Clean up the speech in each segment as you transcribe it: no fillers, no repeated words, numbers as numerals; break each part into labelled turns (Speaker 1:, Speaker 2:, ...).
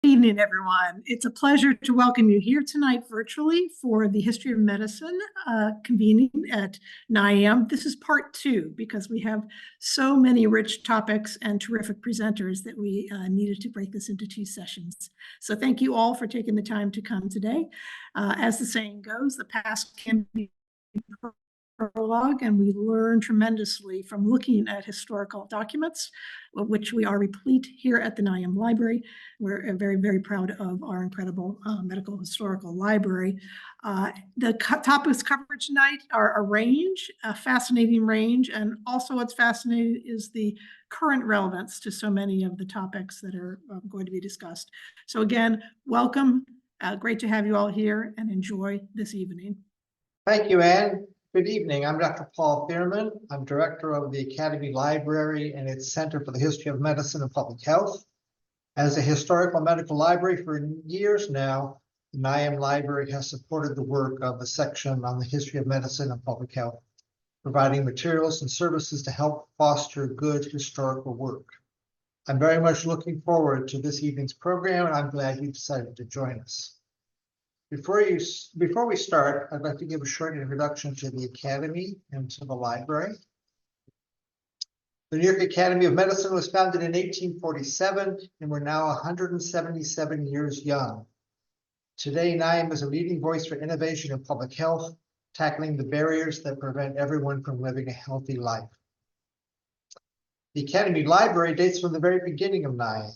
Speaker 1: Evening, everyone. It's a pleasure to welcome you here tonight virtually for the History of Medicine convening at NYAM. This is part 2 because we have so many rich topics and terrific presenters that we needed to break this into 2 sessions. So thank you all for taking the time to come today. As the saying goes, the past can be prologue, and we learn tremendously from looking at historical documents, which we are replete here at the NYAM Library. We're very, very proud of our incredible medical historical library. The topics covered tonight are a range, a fascinating range, and also what's fascinating is the current relevance to so many of the topics that are going to be discussed. So again, welcome. Great to have you all here, and enjoy this evening.
Speaker 2: Thank you, Anne. Good evening. I'm Dr. Paul Thierman. I'm director of the Academy Library and its Center for the History of Medicine and Public Health. As a historical medical library for years now, the NYAM Library has supported the work of the section on the history of medicine and public health, providing materials and services to help foster good historical work. I'm very much looking forward to this evening's program, and I'm glad you decided to join us. Before we start, I'd like to give a short introduction to the Academy and to the library. The New York Academy of Medicine was founded in 1847, and we're now 177 years young. Today, NYAM is a leading voice for innovation in public health, tackling the barriers that prevent everyone from living a healthy life. The Academy Library dates from the very beginning of NYAM.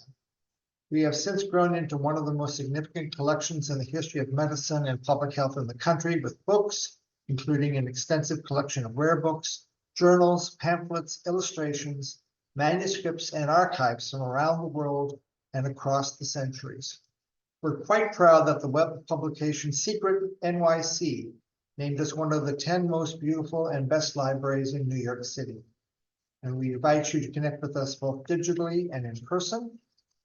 Speaker 2: We have since grown into one of the most significant collections in the history of medicine and public health in the country, with books, including an extensive collection of rare books, journals, pamphlets, illustrations, manuscripts, and archives from around the world and across the centuries. We're quite proud that the web publication Secret NYC named us one of the 10 most beautiful and best libraries in New York City. And we invite you to connect with us both digitally and in person.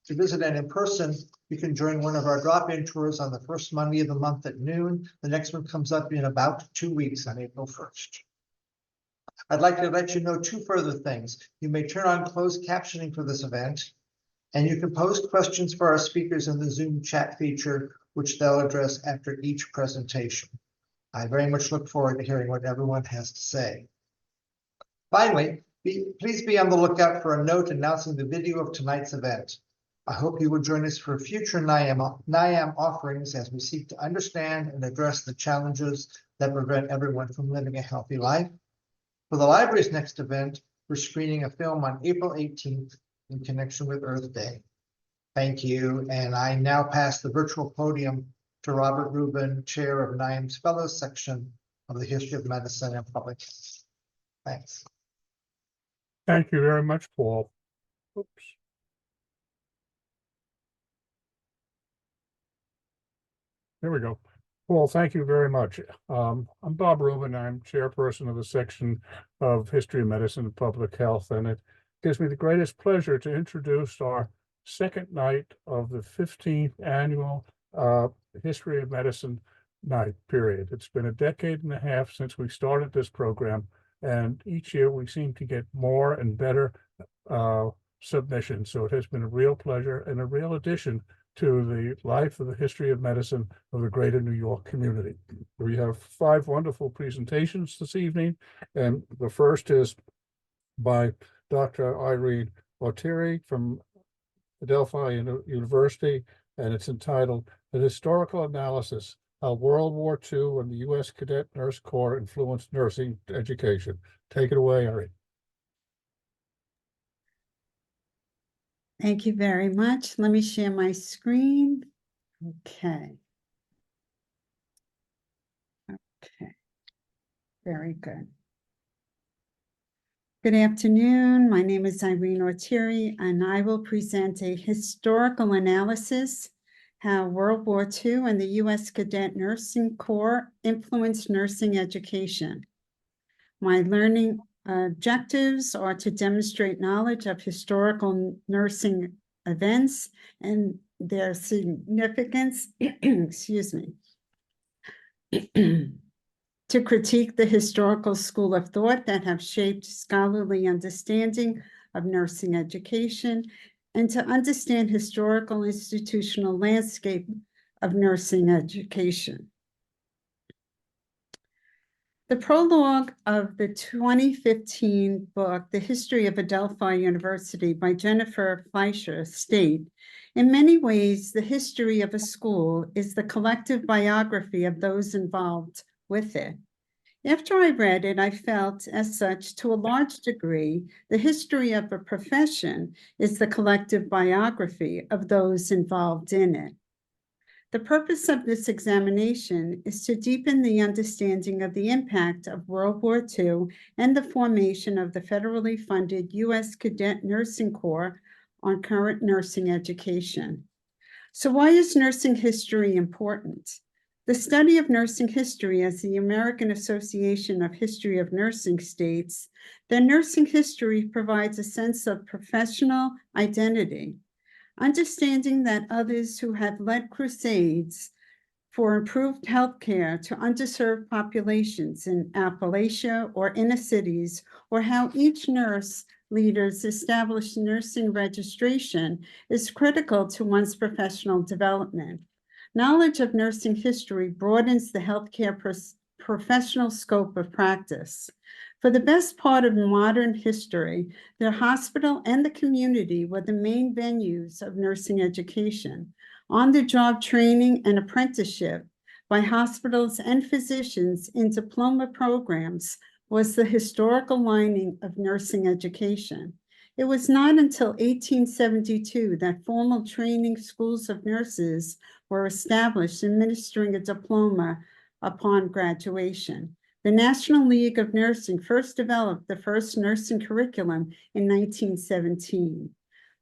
Speaker 2: To visit and in person, you can join one of our drop-in tours on the first Monday of the month at noon. The next one comes up in about 2 weeks on April 1st. I'd like to let you know 2 further things. You may turn on closed captioning for this event, and you can post questions for our speakers in the Zoom chat feature, which they'll address after each presentation. I very much look forward to hearing what everyone has to say. Finally, please be on the lookout for a note announcing the video of tonight's event. I hope you will join us for future NYAM offerings as we seek to understand and address the challenges that prevent everyone from living a healthy life. For the library's next event, we're screening a film on April 18th in connection with Earth Day. Thank you, and I now pass the virtual podium to Robert Rubin, Chair of NYAM's Fellows Section of the History of Medicine and Public Health. Thanks.
Speaker 3: Thank you very much, Paul. Oops. There we go. Paul, thank you very much. I'm Bob Rubin. I'm chairperson of the section of History of Medicine and Public Health, and it gives me the greatest pleasure to introduce our second night of the 15th annual History of Medicine night period. It's been a decade and a half since we started this program, and each year we seem to get more and better submissions. So it has been a real pleasure and a real addition to the life of the history of medicine of the greater New York community. We have 5 wonderful presentations this evening, and the first is by Dr. Irene Autieri from Adelphi University, and it's entitled "An Historical Analysis: How World War II and the U.S. Cadet Nurse Corps Influenced Nursing Education." Take it away, Irene.
Speaker 4: Thank you very much. Let me share my screen. Okay. Very good. Good afternoon. My name is Irene Autieri, and I will present a historical analysis how World War II and the U.S. Cadet Nursing Corps influenced nursing education. My learning objectives are to demonstrate knowledge of historical nursing events and their significance, excuse me, to critique the historical school of thought that have shaped scholarly understanding of nursing education, and to understand historical institutional landscape of nursing education. The prologue of the 2015 book, The History of Adelphi University by Jennifer Fleischer state, in many ways, the history of a school is the collective biography of those involved with it. After I read it, I felt, as such, to a large degree, the history of a profession is the collective biography of those involved in it. The purpose of this examination is to deepen the understanding of the impact of World War II and the formation of the federally funded U.S. Cadet Nursing Corps on current nursing education. So why is nursing history important? The study of nursing history, as the American Association of History of Nursing states, that nursing history provides a sense of professional identity. Understanding that others who have led crusades for improved healthcare to underserved populations in Appalachia or inner cities, or how each nurse leaders established nursing registration is critical to one's professional development. Knowledge of nursing history broadens the healthcare professional scope of practice. For the best part of modern history, the hospital and the community were the main venues of nursing education. On-the-job training and apprenticeship by hospitals and physicians in diploma programs was the historical lining of nursing education. It was not until 1872 that formal training schools of nurses were established, administering a diploma upon graduation. The National League of Nursing first developed the first nursing curriculum in 1917.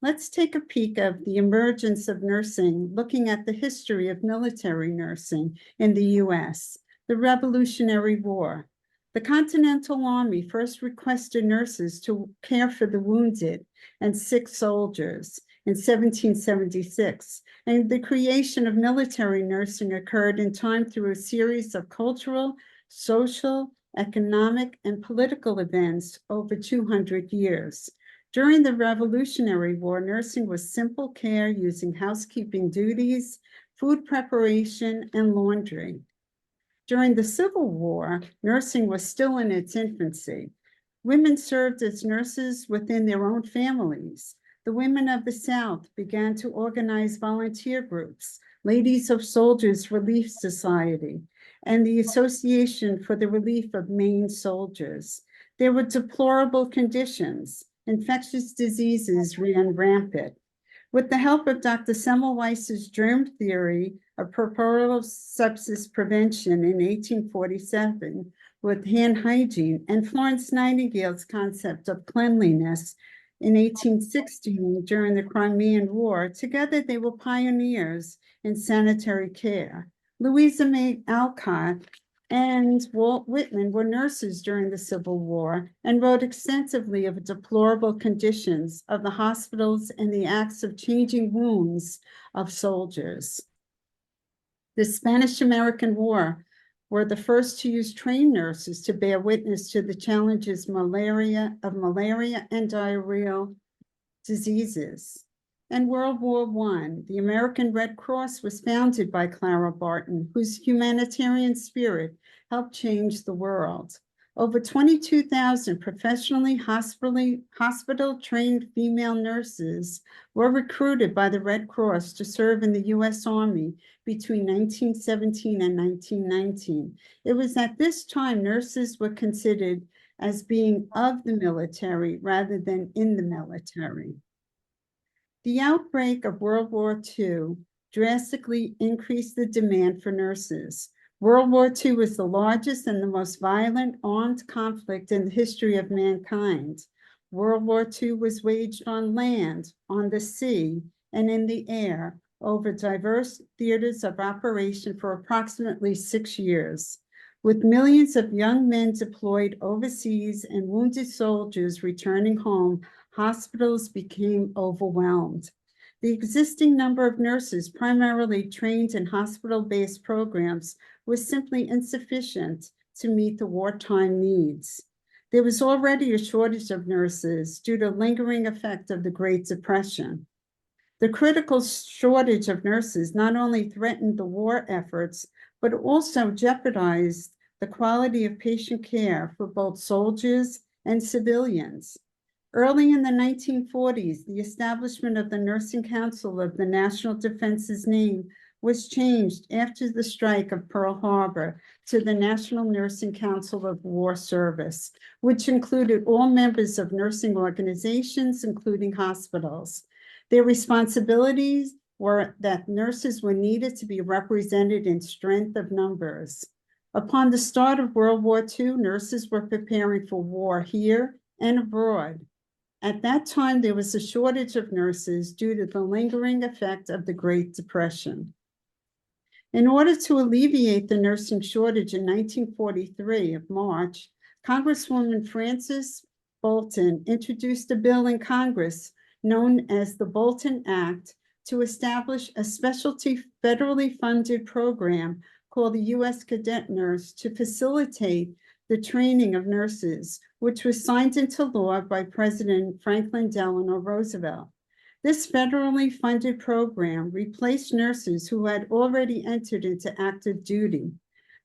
Speaker 4: Let's take a peek of the emergence of nursing, looking at the history of military nursing in the U.S., the Revolutionary War. The Continental Army first requested nurses to care for the wounded and sick soldiers in 1776, and the creation of military nursing occurred in time through a series of cultural, social, economic, and political events over 200 years. During the Revolutionary War, nursing was simple care using housekeeping duties, food preparation, and laundry. During the Civil War, nursing was still in its infancy. Women served as nurses within their own families. The women of the South began to organize volunteer groups, Ladies of Soldiers Relief Society, and the Association for the Relief of Maine Soldiers. There were deplorable conditions. Infectious diseases ran rampant. With the help of Dr. Semmelweis's germ theory of puerperal sepsis prevention in 1847 with hand hygiene, and Florence Nightingale's concept of cleanliness in 1816 during the Crimean War, together they were pioneers in sanitary care. Louisa May Alcott and Walt Whitman were nurses during the Civil War and wrote extensively of the deplorable conditions of the hospitals and the acts of changing wounds of soldiers. The Spanish-American War were the first to use trained nurses to bear witness to the challenges of malaria and diarrheal diseases. And World War I, the American Red Cross was founded by Clara Barton, whose humanitarian spirit helped change the world. Over 22,000 professionally hospital-trained female nurses were recruited by the Red Cross to serve in the U.S. Army between 1917 and 1919. It was at this time nurses were considered as being of the military rather than in the military. The outbreak of World War II drastically increased the demand for nurses. World War II was the largest and the most violent armed conflict in the history of mankind. World War II was waged on land, on the sea, and in the air over diverse theaters of operation for approximately 6 years. With millions of young men deployed overseas and wounded soldiers returning home, hospitals became overwhelmed. The existing number of nurses, primarily trained in hospital-based programs, was simply insufficient to meet the wartime needs. There was already a shortage of nurses due to lingering effect of the Great Depression. The critical shortage of nurses not only threatened the war efforts, but also jeopardized the quality of patient care for both soldiers and civilians. Early in the 1940s, the establishment of the Nursing Council of the National Defense's name was changed after the strike of Pearl Harbor to the National Nursing Council of War Service, which included all members of nursing organizations, including hospitals. Their responsibilities were that nurses were needed to be represented in strength of numbers. Upon the start of World War II, nurses were preparing for war here and abroad. At that time, there was a shortage of nurses due to the lingering effect of the Great Depression. In order to alleviate the nursing shortage in 1943 of March, Congresswoman Frances Bolton introduced a bill in Congress known as the Bolton Act to establish a specialty federally funded program called the U.S. Cadet Nurse to facilitate the training of nurses, which was signed into law by President Franklin Delano Roosevelt. This federally funded program replaced nurses who had already entered into active duty.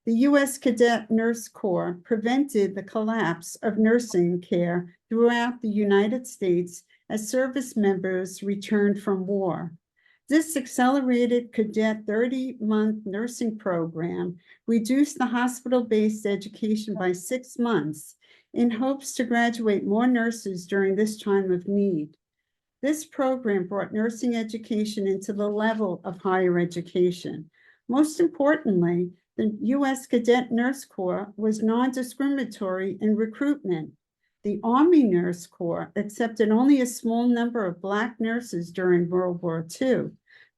Speaker 4: The U.S. Cadet Nurse Corps prevented the collapse of nursing care throughout the United States as service members returned from war. This accelerated cadet 30-month nursing program reduced the hospital-based education by 6 months in hopes to graduate more nurses during this time of need. This program brought nursing education into the level of higher education. Most importantly, the U.S. Cadet Nurse Corps was non-discriminatory in recruitment. The Army Nurse Corps accepted only a small number of Black nurses during World War II.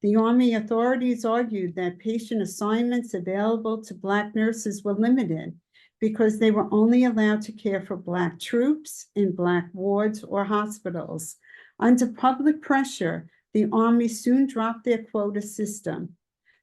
Speaker 4: The Army authorities argued that patient assignments available to Black nurses were limited because they were only allowed to care for Black troops in Black wards or hospitals. Under public pressure, the Army soon dropped their quota system.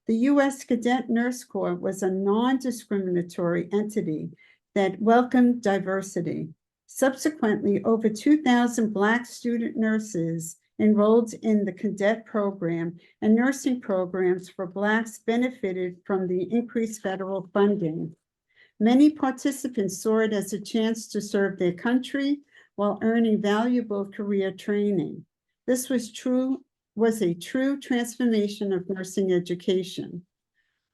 Speaker 4: The U.S. Cadet Nurse Corps was a non-discriminatory entity that welcomed diversity. Subsequently, over 2,000 Black student nurses enrolled in the cadet program, and nursing programs for Blacks benefited from the increased federal funding. Many participants saw it as a chance to serve their country while earning valuable career training. This was a true transformation of nursing education.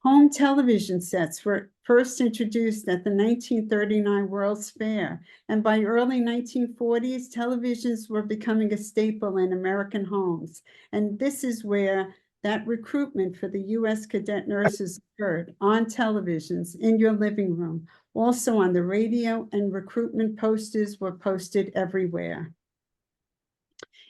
Speaker 4: Home television sets were first introduced at the 1939 World's Fair, and by early 1940s, televisions were becoming a staple in American homes. And this is where that recruitment for the U.S. cadet nurses occurred, on televisions, in your living room, also on the radio, and recruitment posters were posted everywhere.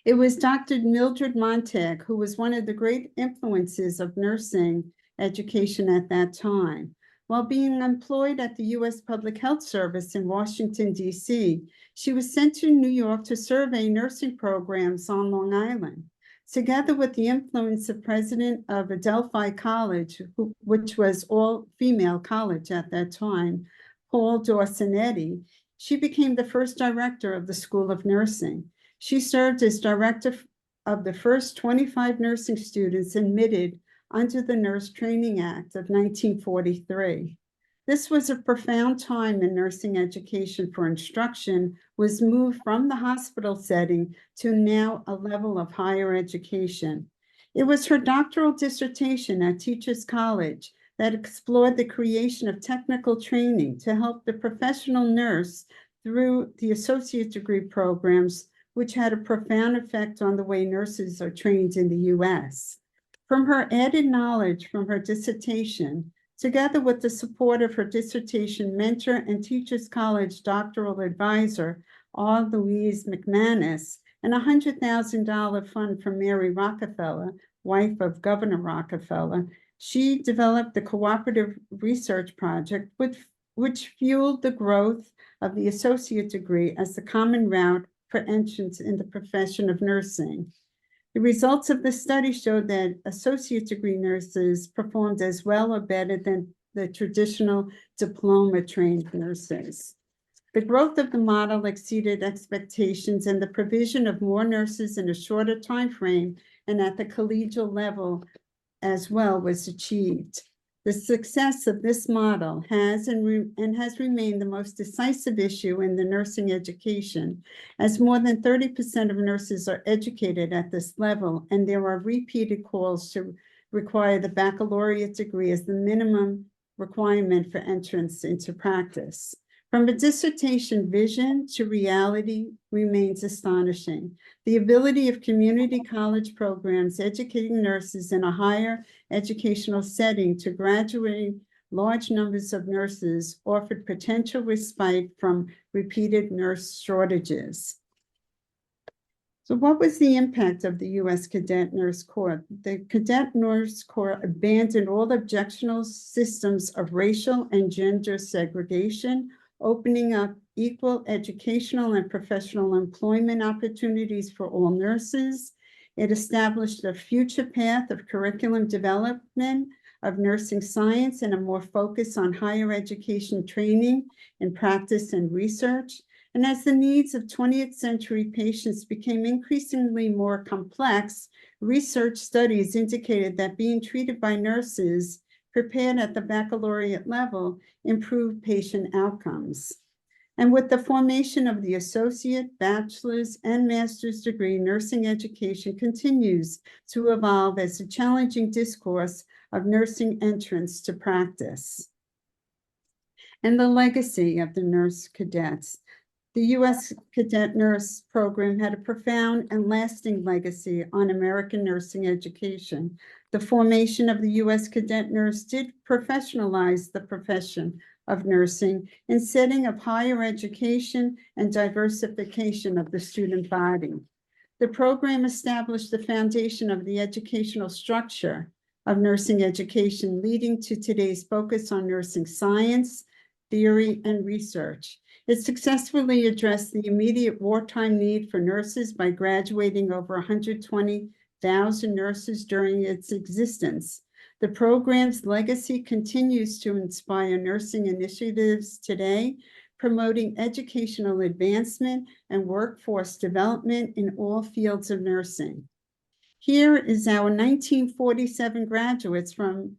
Speaker 4: It was Dr. Mildred Montag who was one of the great influences of nursing education at that time. While being employed at the U.S. Public Health Service in Washington, D.C., she was sent to New York to survey nursing programs on Long Island. Together with the influence of president of Adelphi College, which was all-female college at that time, Paul Dorsenetti, she became the first director of the School of Nursing. She served as director of the first 25 nursing students admitted under the Nurse Training Act of 1943. This was a profound time in nursing education, for instruction was moved from the hospital setting to now a level of higher education. It was her doctoral dissertation at Teachers College that explored the creation of technical training to help the professional nurse through the associate degree programs, which had a profound effect on the way nurses are trained in the U.S. From her added knowledge from her dissertation, together with the support of her dissertation mentor and Teachers College doctoral advisor, R. Louise McManus, and a $100,000 fund from Mary Rockefeller, wife of Governor Rockefeller, she developed the cooperative research project, which fueled the growth of the associate degree as the common route for entrance in the profession of nursing. The results of the study showed that associate degree nurses performed as well or better than the traditional diploma-trained nurses. The growth of the model exceeded expectations, and the provision of more nurses in a shorter time frame and at the collegial level as well was achieved. The success of this model has has remained the most decisive issue in the nursing education, as more than 30% of nurses are educated at this level, and there are repeated calls to require the baccalaureate degree as the minimum requirement for entrance into practice. From a dissertation vision to reality remains astonishing. The ability of community college programs educating nurses in a higher educational setting to graduate large numbers of nurses offered potential respite from repeated nurse shortages. So what was the impact of the U.S. Cadet Nurse Corps? The Cadet Nurse Corps abandoned all objectionable systems of racial and gender segregation, opening up equal educational and professional employment opportunities for all nurses. It established a future path of curriculum development of nursing science and a more focus on higher education training in practice and research. And as the needs of 20th century patients became increasingly more complex, research studies indicated that being treated by nurses prepared at the baccalaureate level improved patient outcomes. And with the formation of the associate, bachelor's, and master's degree, nursing education continues to evolve as a challenging discourse of nursing entrance to practice. And the legacy of the nurse cadets. The U.S. Cadet Nurse Program had a profound and lasting legacy on American nursing education. The formation of the U.S. Cadet Nurse did professionalize the profession of nursing in setting of higher education and diversification of the student body. The program established the foundation of the educational structure of nursing education, leading to today's focus on nursing science, theory, and research. It successfully addressed the immediate wartime need for nurses by graduating over 120,000 nurses during its existence. The program's legacy continues to inspire nursing initiatives today, promoting educational advancement and workforce development in all fields of nursing. Here is our 1947 graduates from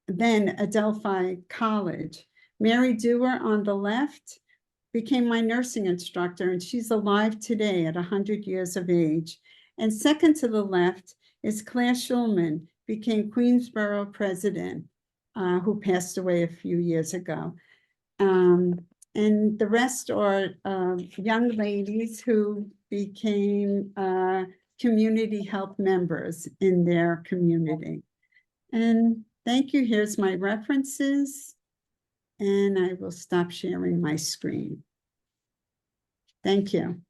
Speaker 4: then Adelphi College. Mary Dewar on the left became my nursing instructor, and she's alive today at 100 years of age. And second to the left is Claire Schulman, became Queensborough president, who passed away a few years ago. And the rest are young ladies who became community health members in their community. And thank you. Here's my references. And I will stop sharing my screen. Thank you.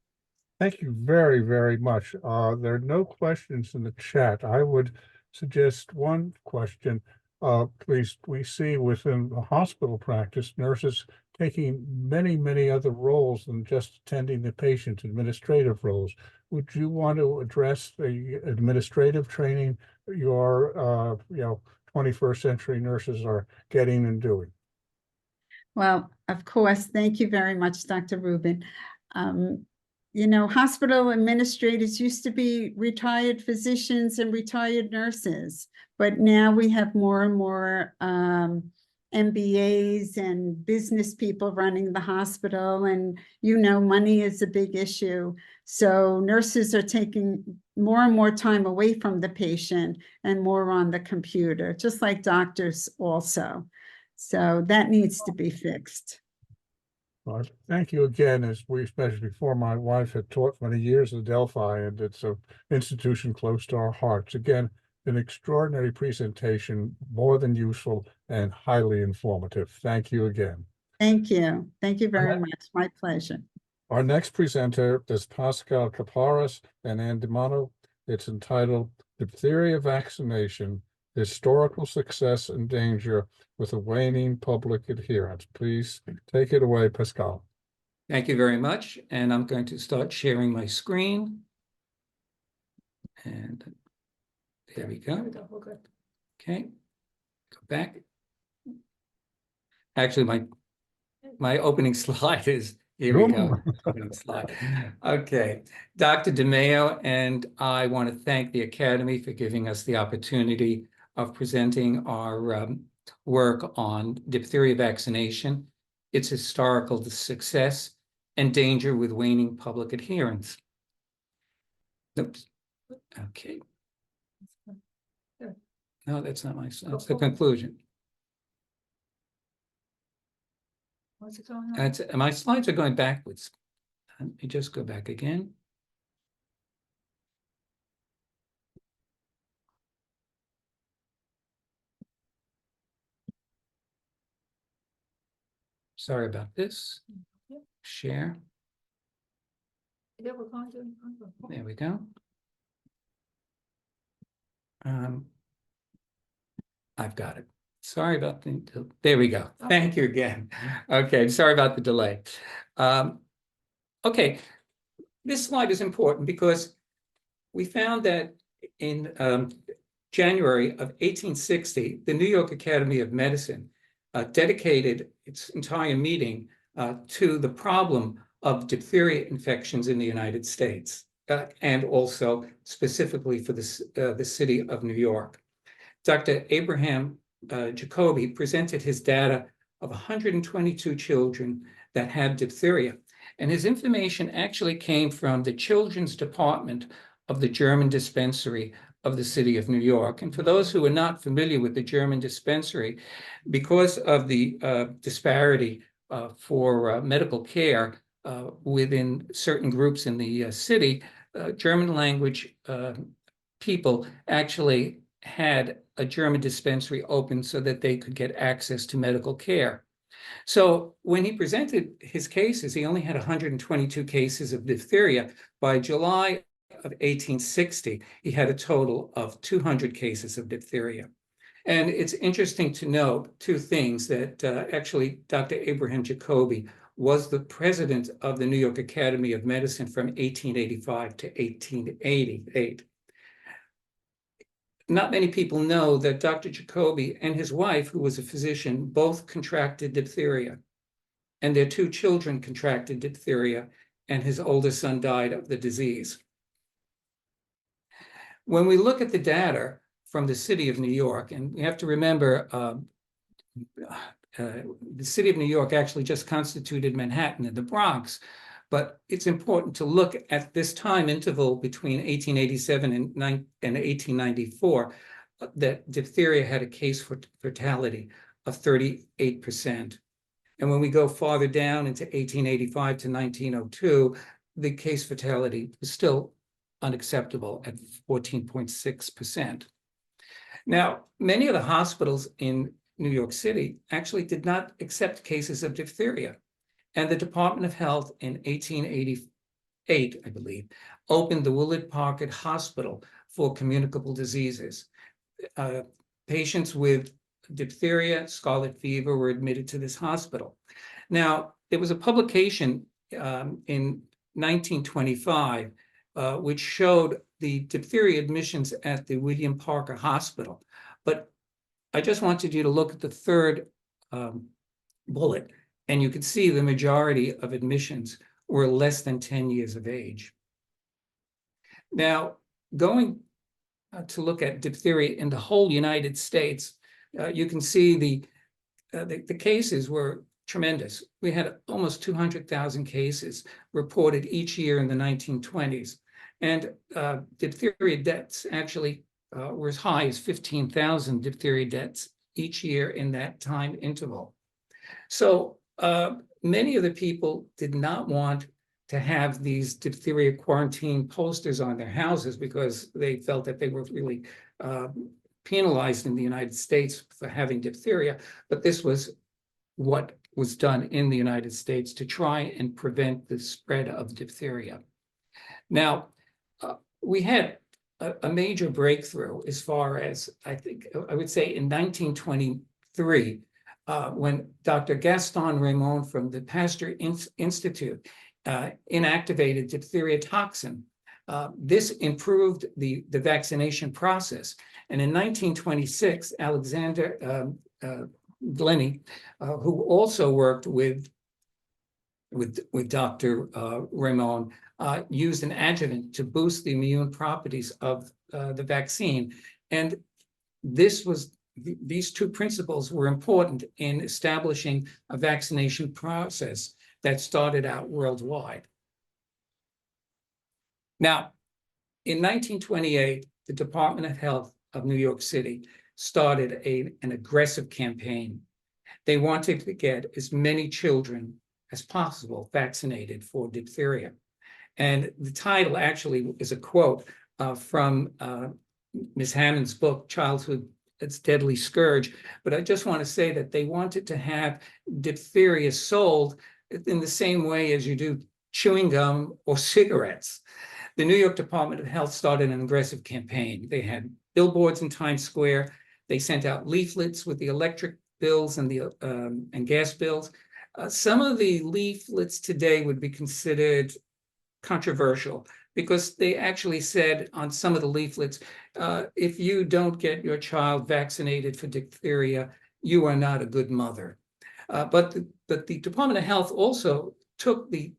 Speaker 3: Thank you very, very much. There are no questions in the chat. I would suggest one question. Please, we see within the hospital practice, nurses taking many, many other roles than just attending the patient, administrative roles. Would you want to address the administrative training your 21st century nurses are getting and doing?
Speaker 4: Well, of course, thank you very much, Dr. Rubin. Hospital administrators used to be retired physicians and retired nurses, but now we have more and more MBAs and business people running the hospital, and money is a big issue. So nurses are taking more and more time away from the patient and more on the computer, just like doctors also. So that needs to be fixed.
Speaker 3: Well, thank you again. As we mentioned before, my wife had taught many years at Delphi, and it's an institution close to our hearts. Again, an extraordinary presentation, more than useful and highly informative. Thank you again.
Speaker 4: Thank you. Thank you very much. My pleasure.
Speaker 3: Our next presenter is Pascal Caparas and Ann DiMano. It's entitled Diphtheria Vaccination, Historical Success and Danger with a Waning Public Adherence. Please take it away, Pascal.
Speaker 5: Thank you very much. And I'm going to start sharing my screen. And there we go. Okay, go back. Actually, my opening slide is Here we go. Next slide. Okay, Dr. DeMeo and I want to thank the Academy for giving us the opportunity of presenting our work on diphtheria vaccination, its historical success, and danger with waning public adherence. Oops. Okay. No, that's not that's the conclusion.
Speaker 1: What's it going on?
Speaker 5: My slides are going backwards. Let me just go back again. Sorry about this. Share.
Speaker 1: Yeah, we're going to.
Speaker 5: There we go. I've got it. Sorry about there we go. Thank you again. Okay, sorry about the delay. Okay, this slide is important because we found that in January of 1860, the New York Academy of Medicine dedicated its entire meeting to the problem of diphtheria infections in the United States, and also specifically for the city of New York. Dr. Abraham Jacoby presented his data of 122 children that had diphtheria, and his information actually came from the Children's Department of the German Dispensary of the city of New York. And for those who are not familiar with the German dispensary, because of the disparity for medical care within certain groups in the city, German language people actually had a German dispensary open so that they could get access to medical care. So when he presented his cases, he only had 122 cases of diphtheria. By July of 1860, he had a total of 200 cases of diphtheria. And it's interesting to note two things, that actually Dr. Abraham Jacoby was the president of the New York Academy of Medicine from 1885 to 1888. Not many people know that Dr. Jacoby and his wife, who was a physician, both contracted diphtheria, and their two children contracted diphtheria, and his oldest son died of the disease. When we look at the data from the city of New York, and we have to remember the city of New York actually just constituted Manhattan and the Bronx, but it's important to look at this time interval between 1887 and 1894, that diphtheria had a case fatality of 38%. And when we go farther down into 1885 to 1902, the case fatality was still unacceptable at 14.6%. Now, many of the hospitals in New York City actually did not accept cases of diphtheria. And the Department of Health in 1888, I believe, opened the Willard Parker Hospital for communicable diseases. Patients with diphtheria, scarlet fever were admitted to this hospital. Now, there was a publication in 1925 which showed the diphtheria admissions at the William Parker Hospital. But I just wanted you to look at the third bullet, and you can see the majority of admissions were less than 10 years of age. Now, going to look at diphtheria in the whole United States, you can see the cases were tremendous. We had almost 200,000 cases reported each year in the 1920s. And diphtheria deaths actually were as high as 15,000 diphtheria deaths each year in that time interval. So many of the people did not want to have these diphtheria quarantine posters on their houses because they felt that they were really penalized in the United States for having diphtheria. But this was what was done in the United States to try and prevent the spread of diphtheria. Now, we had a major breakthrough as far as, I would say in 1923, when Dr. Gaston Raymond from the Pasteur Institute inactivated diphtheria toxin. This improved the vaccination process. And in 1926, Alexander Glenny, who also worked with with Dr. Ramon, used an adjuvant to boost the immune properties of the vaccine. And these two principles were important in establishing a vaccination process that started out worldwide. Now, in 1928, the Department of Health of New York City started an aggressive campaign. They wanted to get as many children as possible vaccinated for diphtheria. And the title actually is a quote from Ms. Hammond's book, Childhood, Its Deadly Scourge. But I just want to say that they wanted to have diphtheria sold in the same way as you do chewing gum or cigarettes. The New York Department of Health started an aggressive campaign. They had billboards in Times Square. They sent out leaflets with the electric bills and the and gas bills. Some of the leaflets today would be considered controversial because they actually said on some of the leaflets, if you don't get your child vaccinated for diphtheria, you are not a good mother. But the Department of Health also took the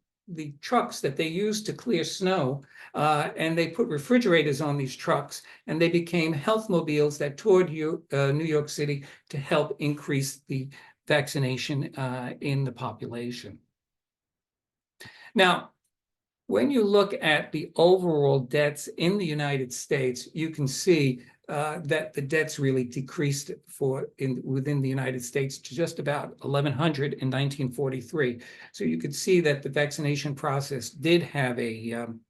Speaker 5: trucks that they used to clear snow, and they put refrigerators on these trucks, and they became health mobiles that toured New York City to help increase the vaccination in the population. Now, when you look at the overall deaths in the United States, you can see that the deaths really decreased within the United States to just about 1,100 in 1943. So you could see that the vaccination process did have an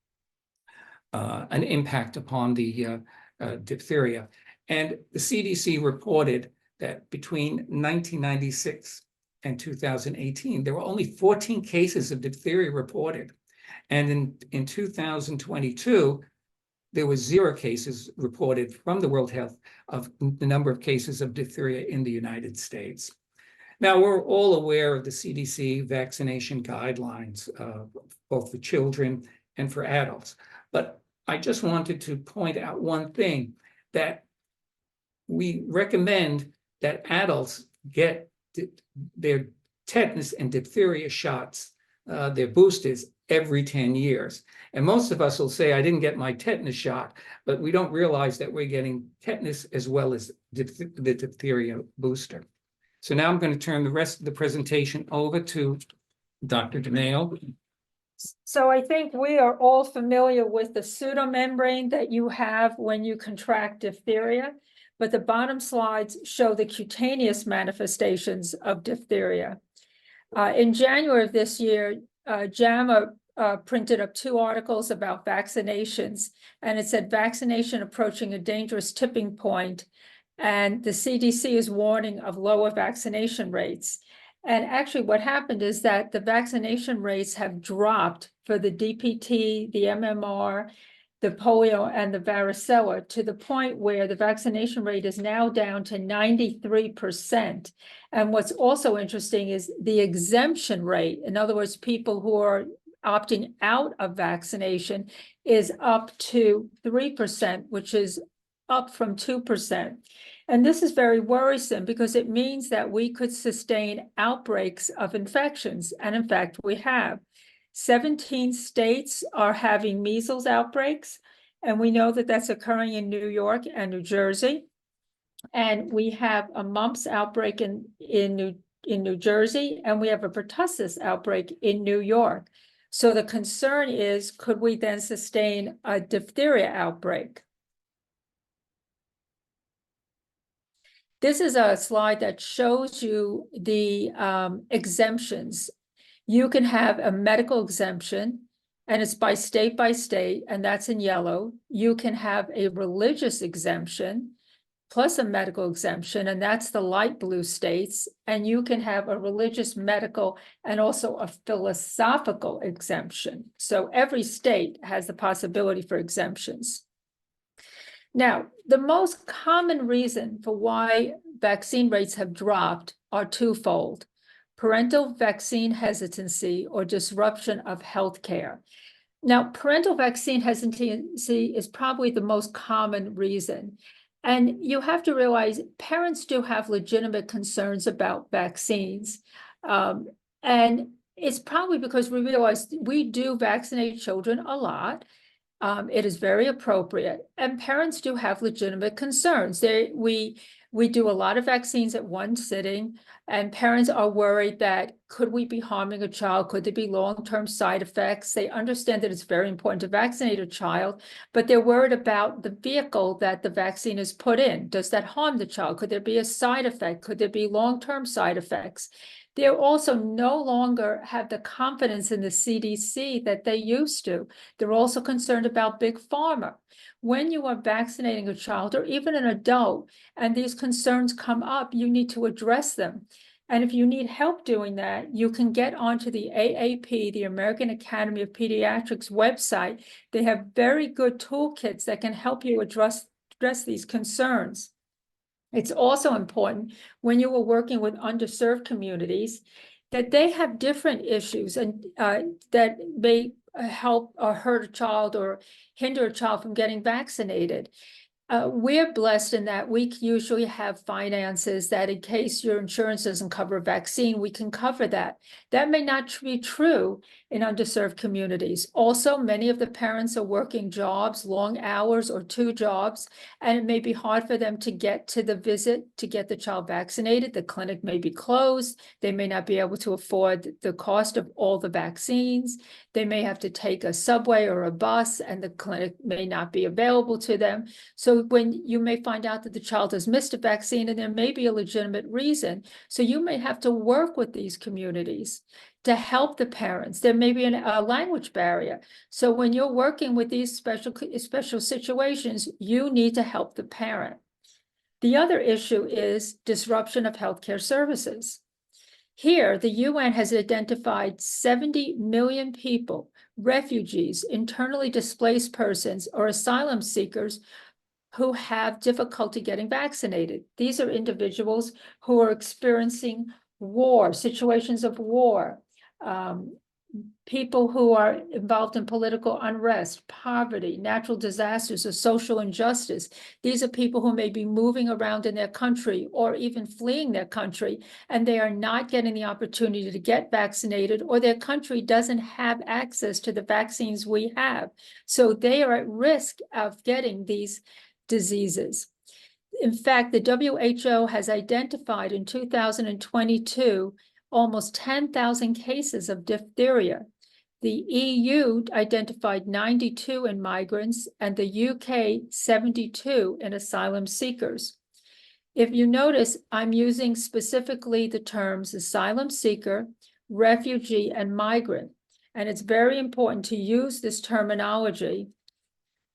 Speaker 5: impact upon the diphtheria. And the CDC reported that between 1996 and 2018, there were only 14 cases of diphtheria reported. And in 2022, there were 0 cases reported from the World Health of the number of cases of diphtheria in the United States. Now, we're all aware of the CDC vaccination guidelines, both for children and for adults. But I just wanted to point out one thing, that we recommend that adults get their tetanus and diphtheria shots, their boosters, every 10 years. And most of us will say, I didn't get my tetanus shot, but we don't realize that we're getting tetanus as well as the diphtheria booster. So now I'm going to turn the rest of the presentation over to Dr. DeMeo.
Speaker 6: So I think we are all familiar with the pseudomembrane that you have when you contract diphtheria, but the bottom slides show the cutaneous manifestations of diphtheria. In January of this year, JAMA printed up 2 articles about vaccinations, and it said vaccination approaching a dangerous tipping point, and the CDC is warning of lower vaccination rates. And actually what happened is that the vaccination rates have dropped for the DPT, the MMR, the polio, and the varicella, to the point where the vaccination rate is now down to 93%. And what's also interesting is the exemption rate. In other words, people who are opting out of vaccination is up to 3%, which is up from 2%. And this is very worrisome because it means that we could sustain outbreaks of infections. And in fact, we have. 17 states are having measles outbreaks, and we know that that's occurring in New York and New Jersey. And we have a mumps outbreak in New Jersey, and we have a pertussis outbreak in New York. So the concern is, could we then sustain a diphtheria outbreak? This is a slide that shows you the exemptions. You can have a medical exemption, and it's by state, and that's in yellow. You can have a religious exemption, plus a medical exemption, and that's the light blue states. And you can have a religious, medical, and also a philosophical exemption. So every state has the possibility for exemptions. Now, the most common reason for why vaccine rates have dropped are twofold: parental vaccine hesitancy or disruption of healthcare. Now, parental vaccine hesitancy is probably the most common reason. And you have to realize parents do have legitimate concerns about vaccines. And It's probably because we realize we do vaccinate children a lot. It is very appropriate, and parents do have legitimate concerns. We do a lot of vaccines at one sitting, and parents are worried that could we be harming a child? Could there be long-term side effects? They understand that it's very important to vaccinate a child, but they're worried about the vehicle that the vaccine is put in. Does that harm the child? Could there be a side effect? Could there be long-term side effects? They also no longer have the confidence in the CDC that they used to. They're also concerned about big pharma. When you are vaccinating a child or even an adult, and these concerns come up, you need to address them. And if you need help doing that, you can get onto the AAP, the American Academy of Pediatrics website. They have very good toolkits that can help you address these concerns. It's also important when you are working with underserved communities that they have different issues and that may help or hurt a child or hinder a child from getting vaccinated. We're blessed in that we usually have finances that in case your insurance doesn't cover a vaccine, we can cover that. That may not be true in underserved communities. Also, many of the parents are working jobs, long hours or 2 jobs, and it may be hard for them to get to the visit to get the child vaccinated. The clinic may be closed. They may not be able to afford the cost of all the vaccines. They may have to take a subway or a bus, and the clinic may not be available to them. So when you may find out that the child has missed a vaccine and there may be a legitimate reason, so you may have to work with these communities to help the parents. There may be a language barrier. So when you're working with these special situations, you need to help the parent. The other issue is disruption of healthcare services. Here, the UN has identified 70 million people, refugees, internally displaced persons, or asylum seekers who have difficulty getting vaccinated. These are individuals who are experiencing war, situations of war, people who are involved in political unrest, poverty, natural disasters, or social injustice. These are people who may be moving around in their country or even fleeing their country, and they are not getting the opportunity to get vaccinated, or their country doesn't have access to the vaccines we have. So they are at risk of getting these diseases. In fact, the WHO has identified in 2022 almost 10,000 cases of diphtheria. The EU identified 92 in migrants and the UK 72 in asylum seekers. If you notice, I'm using specifically the terms asylum seeker, refugee, and migrant. And it's very important to use this terminology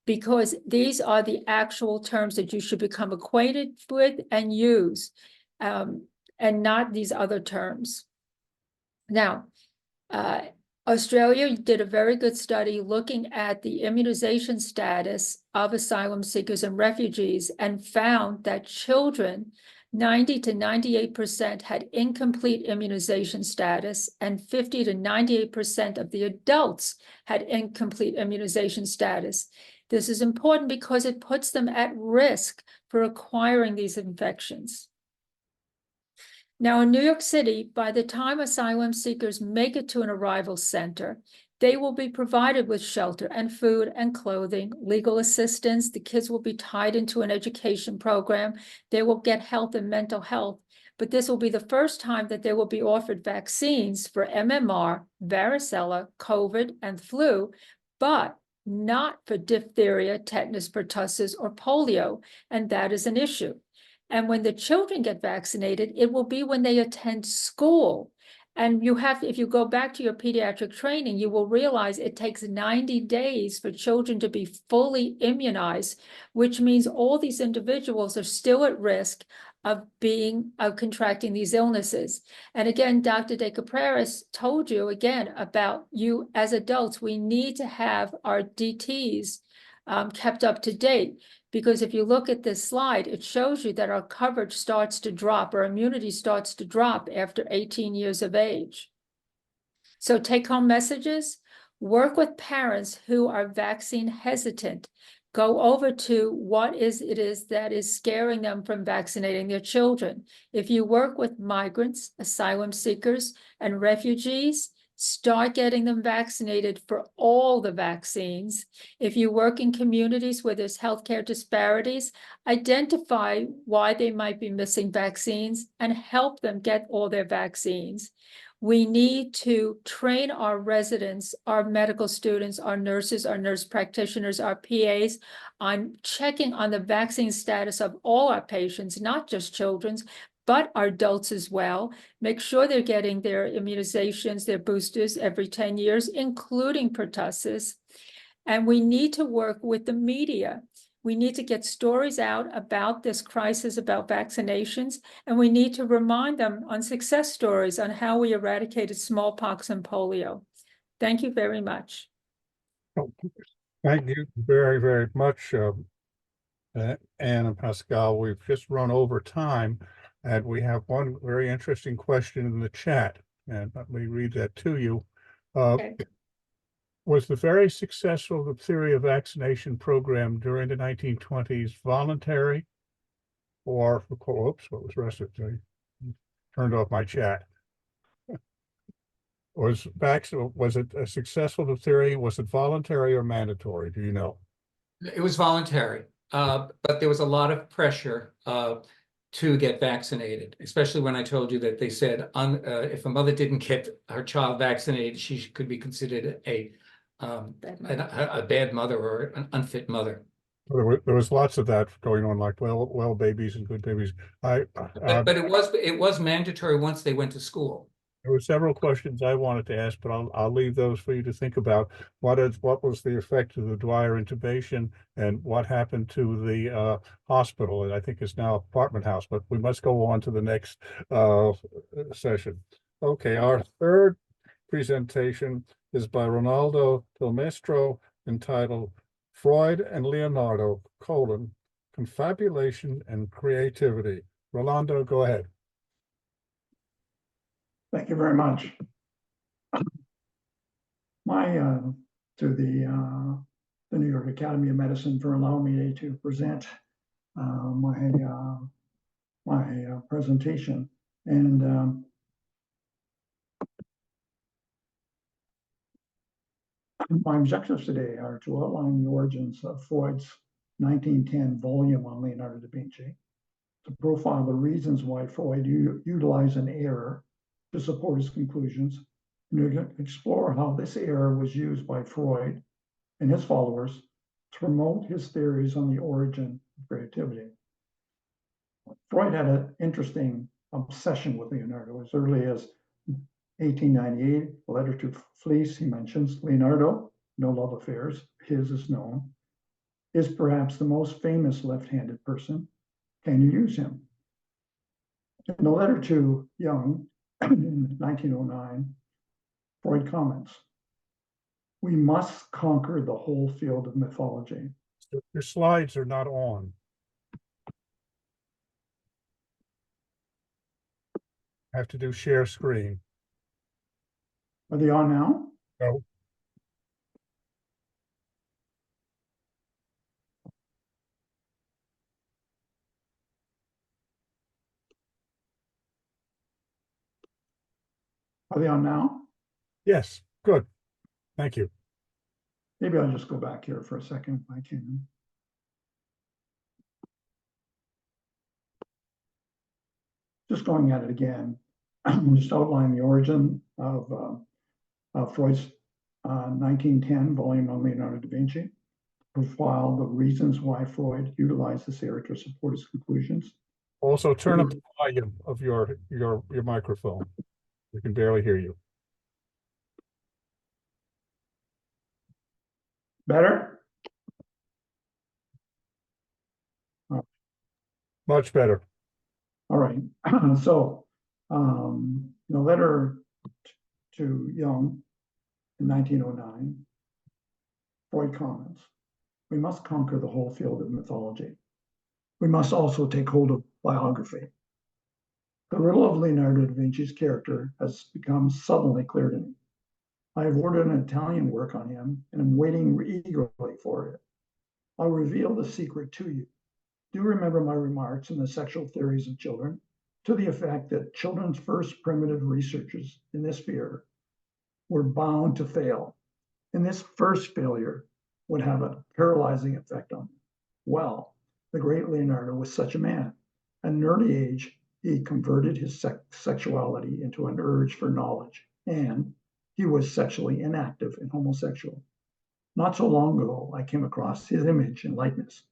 Speaker 6: because these are the actual terms that you should become acquainted with and use, and not these other terms. Now, Australia did a very good study looking at the immunization status of asylum seekers and refugees and found that children, 90 to 98% had incomplete immunization status, and 50 to 98% of the adults had incomplete immunization status. This is important because it puts them at risk for acquiring these infections. Now, in New York City, by the time asylum seekers make it to an arrival center, they will be provided with shelter and food and clothing, legal assistance. The kids will be tied into an education program. They will get health and mental health. But this will be the first time that they will be offered vaccines for MMR, varicella, COVID, and flu, but not for diphtheria, tetanus, pertussis, or polio, and that is an issue. And when the children get vaccinated, it will be when they attend school. And you have, if you go back to your pediatric training, you will realize it takes 90 days for children to be fully immunized, which means all these individuals are still at risk of contracting these illnesses. And again, Dr. De Capreras told you again about you as adults, we need to have our DTs kept up to date. Because if you look at this slide, it shows you that our coverage starts to drop, our immunity starts to drop after 18 years of age. So take-home messages, work with parents who are vaccine hesitant. Go over to what it is that is scaring them from vaccinating their children. If you work with migrants, asylum seekers, and refugees, Start getting them vaccinated for all the vaccines. If you work in communities where there's healthcare disparities, identify why they might be missing vaccines and help them get all their vaccines. We need to train our residents, our medical students, our nurses, our nurse practitioners, our PAs on checking on the vaccine status of all our patients, not just children's, but our adults as well. Make sure they're getting their immunizations, their boosters every 10 years, including pertussis. And we need to work with the media. We need to get stories out about this crisis, about vaccinations, and we need to remind them on success stories on how we eradicated smallpox and polio. Thank you very much.
Speaker 3: Thank you very, very much, Anne and Pascal. We've just run over time, and we have one very interesting question in the chat, and let me read that to you.
Speaker 6: Okay.
Speaker 3: Was the very successful diphtheria vaccination program during the 1920s voluntary, or, oops, what was the rest of it? Turned off my chat. Was it a successful diphtheria? Was it voluntary or mandatory? Do you know?
Speaker 5: It was voluntary, but there was a lot of pressure to get vaccinated, especially when I told you that they said if a mother didn't get her child vaccinated, she could be considered a bad mother or an unfit mother.
Speaker 3: There was lots of that going on, like well babies and good babies.
Speaker 5: But it was mandatory once they went to school.
Speaker 3: There were several questions I wanted to ask, but I'll leave those for you to think about. What was the effect of the Dwyer intubation, and what happened to the hospital? And I think it's now apartment house, but we must go on to the next session. Okay, our third presentation is by Ronaldo Del Mestro, entitled Freud and Leonardo, Confabulation and Creativity. Rolando, go ahead.
Speaker 7: Thank you very much. To the New York Academy of Medicine for allowing me to present my presentation. And my objectives today are to outline the origins of Freud's 1910 volume on Leonardo da Vinci, to profile the reasons why Freud utilized an error to support his conclusions, and to explore how this error was used by Freud and his followers to promote his theories on the origin of creativity. Freud had an interesting obsession with Leonardo. As early as 1898, a letter to Fleece, he mentions Leonardo, no love affairs, his is known, is perhaps the most famous left-handed person. Can you use him? In a letter to Jung in 1909, Freud comments, "We must conquer the whole field of mythology."
Speaker 3: Your slides are not on. I have to do share screen.
Speaker 7: Are they on now?
Speaker 3: No.
Speaker 7: Are they on now?
Speaker 3: Yes, good. Thank you.
Speaker 7: Maybe I'll just go back here for a second if I can. Just going at it again, just outline the origin of Freud's 1910 volume on Leonardo da Vinci, profile the reasons why Freud utilized this error to support his conclusions.
Speaker 3: Also, turn up the volume of your microphone. We can barely hear you.
Speaker 7: Better?
Speaker 3: Much better.
Speaker 7: All right. So, the letter to Jung in 1909, Freud comments, "We must conquer the whole field of mythology. We must also take hold of biography. The riddle of Leonardo da Vinci's character has become suddenly clear to me. I have ordered an Italian work on him and am waiting eagerly for it. I'll reveal the secret to you. Do remember my remarks on the sexual theories of children, to the effect that children's first primitive researches in this sphere were bound to fail. And this first failure would have a paralyzing effect on him. Well, the great Leonardo was such a man. At an early age, he converted his sexuality into an urge for knowledge, and he was sexually inactive and homosexual. Not so long ago, I came across his image and likeness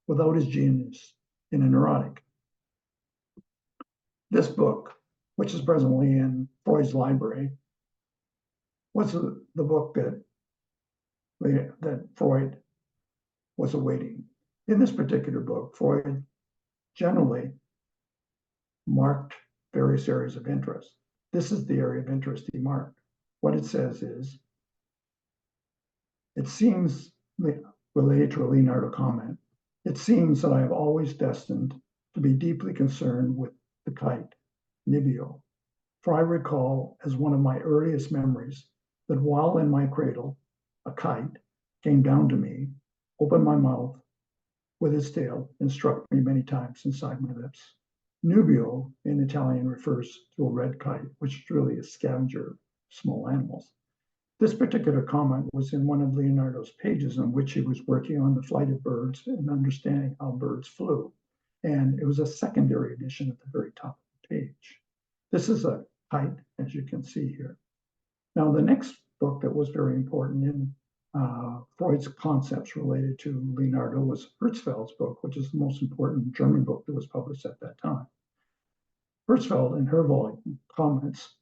Speaker 7: without his genius in a neurotic. This book, which is presently in Freud's library, was the book that Freud was awaiting. In this particular book, Freud generally marked various areas of interest. This is the area of interest he marked. What it says is, it seems, related to a Leonardo comment, it seems that I have always destined to be deeply concerned with the kite, Nibio. For I recall as one of my earliest memories that while in my cradle, a kite came down to me, opened my mouth with its tail, and struck me many times inside my lips. Nubio in Italian refers to a red kite, which is really a scavenger of small animals. This particular comment was in one of Leonardo's pages in which he was working on the flight of birds and understanding how birds flew. And it was a secondary edition at the very top of the page. This is a kite, as you can see here. Now, the next book that was very important in Freud's concepts related to Leonardo was Herzfeld's book, which is the most important German book that was published at that time. Herzfeld, in her volume, comments,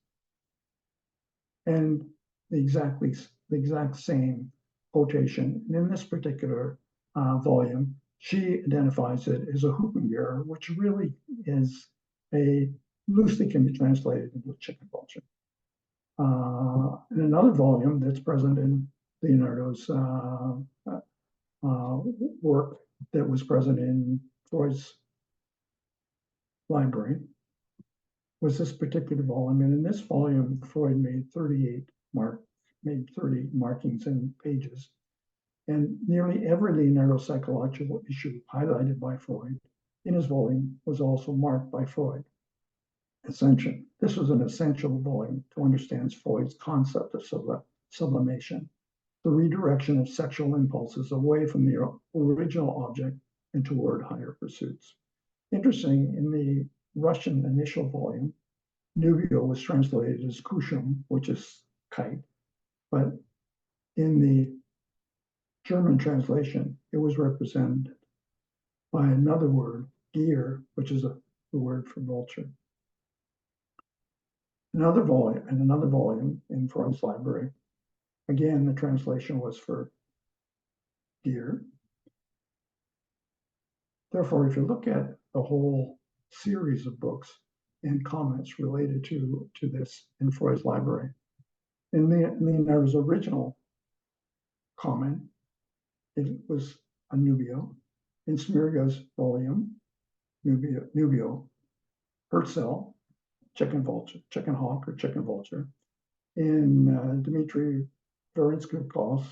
Speaker 7: and the exact same quotation. And in this particular volume, she identifies it as a Hupengerer, which really is loosely can be translated into a chicken vulture. In another volume that's present in Leonardo's work that was present in Freud's library was this particular volume. And in this volume, Freud made 30 markings and pages. And nearly every Leonardo psychological issue highlighted by Freud in his volume was also marked by Freud. Ascension. This was an essential volume to understand Freud's concept of sublimation, the redirection of sexual impulses away from the original object and toward higher pursuits. Interesting, in the Russian initial volume, Nubio was translated as Kushum, which is kite, but in the German translation, it was represented by another word, Gier, which is the word for vulture. Another volume in Freud's library. Again, the translation was for Gier. Therefore, if you look at the whole series of books and comments related to this in Freud's library, in Leonardo's original comment, it was a Nubio. In Smirga's volume, Nubio, Herzl, chicken hawk or chicken vulture. In Dmitry Verentskykov's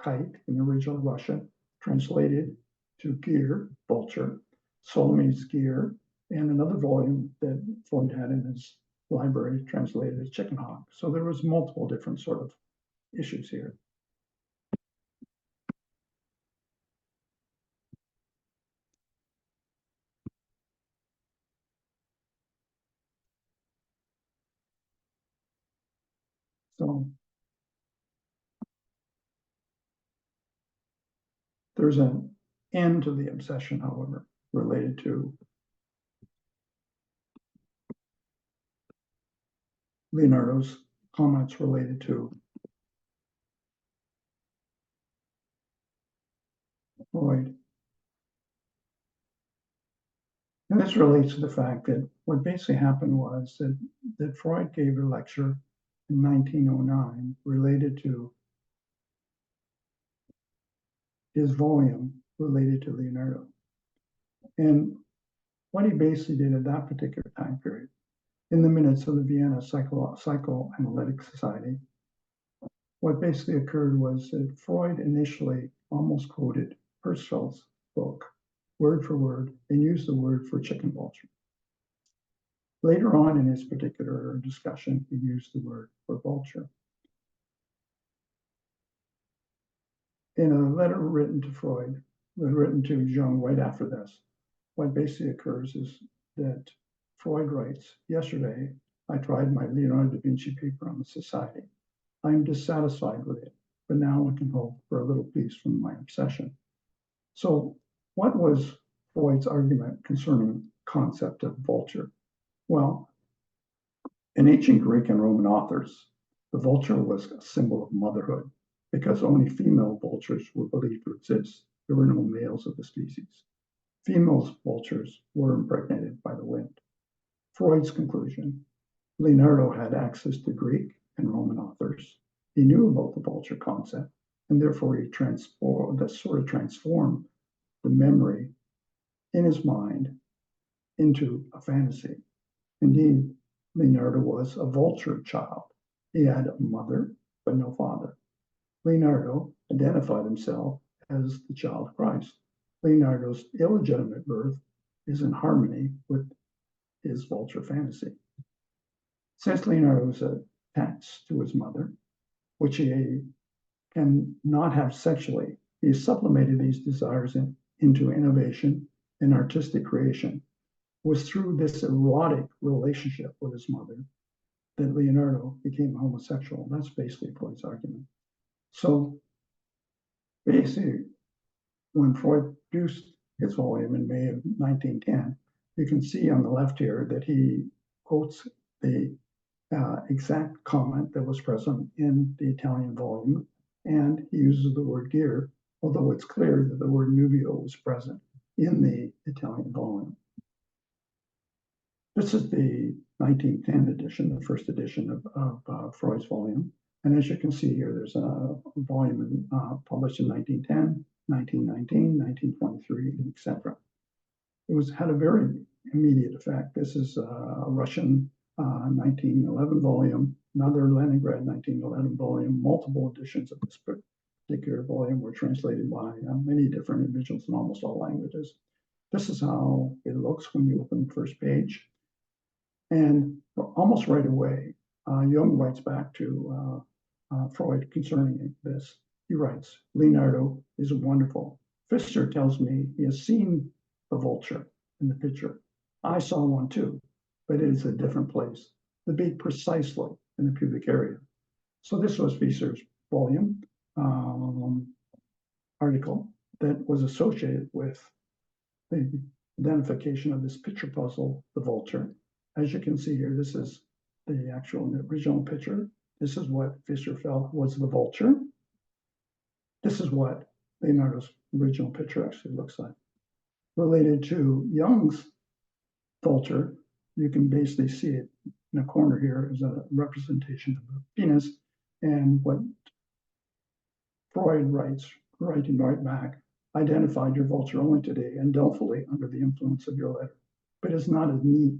Speaker 7: kite in original Russian, translated to Gier, vulture, Solome's Gier, and another volume that Freud had in his library translated as chicken hawk. So there was multiple different sort of issues here. So there's an end to the obsession, however, related to Leonardo's comments related to Freud. And this relates to the fact that what basically happened was that Freud gave a lecture in 1909 related to his volume related to Leonardo. And what he basically did at that particular time period, in the minutes of the Vienna Psychoanalytic Society, what basically occurred was that Freud initially almost quoted Herzfeld's book, word for word, and used the word for chicken vulture. Later on in his particular discussion, he used the word for vulture. In a letter written to Freud, written to Jung right after this, what basically occurs is that Freud writes, yesterday, I tried my Leonardo da Vinci paper on the society. I am dissatisfied with it, but now I can hope for a little peace from my obsession. So what was Freud's argument concerning concept of vulture? Well, in ancient Greek and Roman authors, the vulture was a symbol of motherhood because only female vultures were believed to exist. There were no males of the species. Female vultures were impregnated by the wind. Freud's conclusion, Leonardo had access to Greek and Roman authors. He knew about the vulture concept, and therefore he transformed the memory in his mind into a fantasy. Indeed, Leonardo was a vulture child. He had a mother, but no father. Leonardo identified himself as the child of Christ. Leonardo's illegitimate birth is in harmony with his vulture fantasy. Since Leonardo was attached to his mother, which he can not have sexually, he sublimated these desires into innovation and artistic creation. It was through this erotic relationship with his mother that Leonardo became homosexual. That's basically Freud's argument. So basically, when Freud produced his volume in May of 1910, you can see on the left here that he quotes the exact comment that was present in the Italian volume, and he uses the word gear, although it's clear that the word nubio was present in the Italian volume. This is the 1910 edition, the first edition of Freud's volume. And as you can see here, there's a volume published in 1910, 1919, 1923, etc. It had a very immediate effect. This is a Russian 1911 volume, another Leningrad 1911 volume. Multiple editions of this particular volume were translated by many different individuals in almost all languages. This is how it looks when you open the first page. And almost right away, Jung writes back to Freud concerning this. He writes, Leonardo is wonderful. Pfister tells me he has seen the vulture in the picture. I saw one too, but it is a different place, the beak precisely in the pubic area. So this was Pfister's volume article that was associated with the identification of this picture puzzle, the vulture. As you can see here, this is the actual original picture. This is what Pfister felt was the vulture. This is what Leonardo's original picture actually looks like. Related to Jung's vulture, you can basically see it in a corner here as a representation of a penis. And what Freud writing right back, identified your vulture only today and doubtfully under the influence of your letter, but it's not as neat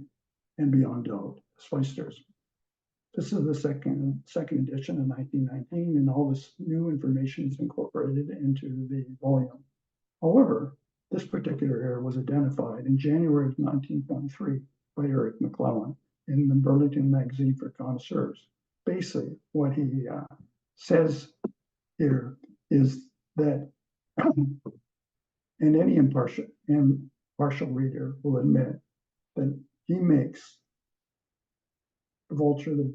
Speaker 7: and beyond doubt as Pfister's. This is the second edition in 1919, and all this new information is incorporated into the volume. However, this particular error was identified in January of 1923 by Eric McClellan in the Burlington Magazine for Connoisseurs. Basically, what he says here is that, and any impartial reader will admit that he makes the vulture the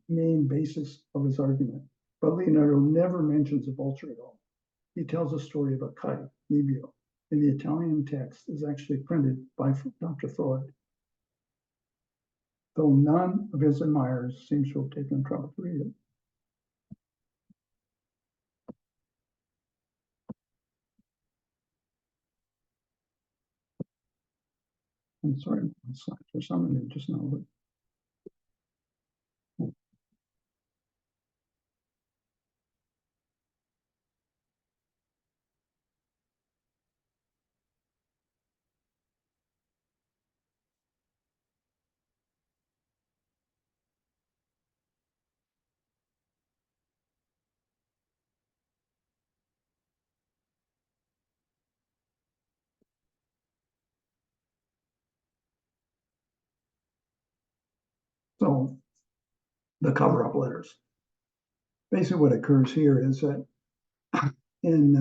Speaker 7: main basis of his argument. But Leonardo never mentions a vulture at all. He tells a story of a kite, Nebio, and the Italian text is actually printed by Dr. Freud, though none of his admirers seems to have taken trouble to read it. I'm sorry, my slides for some reason just now. So the cover-up letters. Basically what occurs here is that in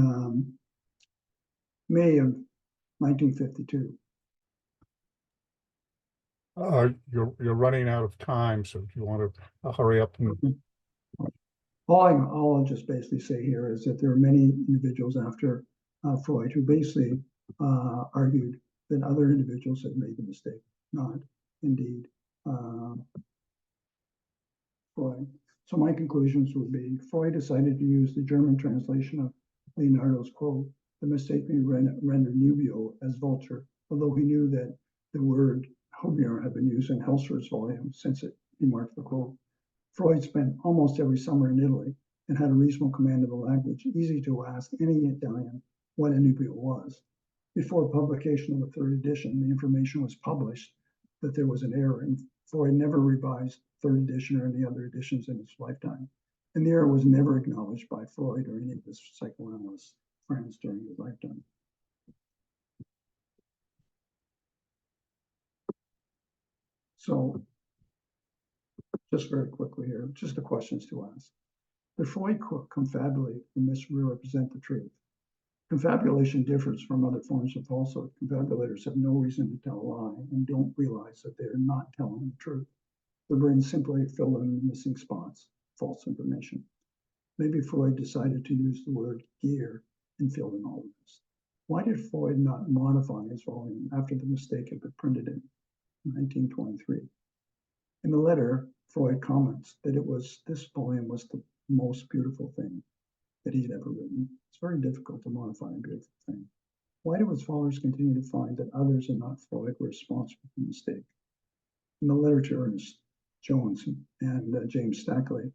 Speaker 7: May of 1952.
Speaker 3: You're running out of time, so if you want to hurry up and
Speaker 7: All I'll just basically say here is that there are many individuals after Freud who basically argued that other individuals had made the mistake, not indeed Freud. So my conclusions would be Freud decided to use the German translation of Leonardo's quote, "The mistakenly rendered nubile" as vulture, although he knew that the word hobier had been used in Helsler's volume since he marked the quote. Freud spent almost every summer in Italy and had a reasonable command of the language, easy to ask any Italian what a nubile was. Before publication of the third edition, the information was published that there was an error, and Freud never revised third edition or any other editions in his lifetime. And the error was never acknowledged by Freud or any of his psychoanalyst friends during his lifetime. So, just very quickly here, just the questions to ask. Did Freud confabulate or misrepresent the truth? Confabulation differs from other forms of falsehood. Confabulators have no reason to tell a lie and don't realize that they are not telling the truth. Their brains simply fill in the missing spots, false information. Maybe Freud decided to use the word gear and fill in all of this. Why did Freud not modify his volume after the mistake had been printed in 1923? In the letter, Freud comments that this volume was the most beautiful thing that he had ever written. It's very difficult to modify a beautiful thing. Why do his followers continue to find that others and not Freud were responsible for the mistake? In the letter to Ernest Jones and James Stackley,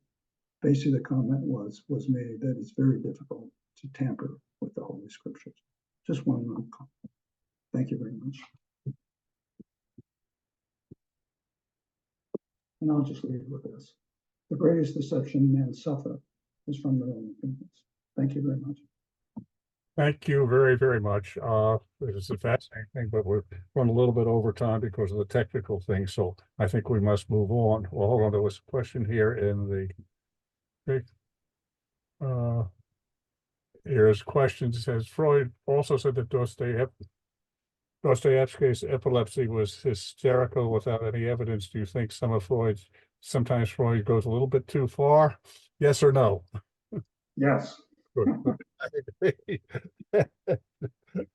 Speaker 7: basically the comment was made that it's very difficult to tamper with the Holy Scriptures. Just one more comment. Thank you very much. And I'll just leave it with this. The greatest deception men suffer is from their own opinions. Thank you very much.
Speaker 3: thank you very, very much. This is a fascinating thing, but we're running a little bit over time because of the technical thing, so I think we must move on. Well, hold on, there was a question here in the here's questions. It says Freud also said that Dostoevsky's epilepsy was hysterical without any evidence. Do you think sometimes Freud goes a little bit too far? Yes or no?
Speaker 7: Yes.
Speaker 3: Good.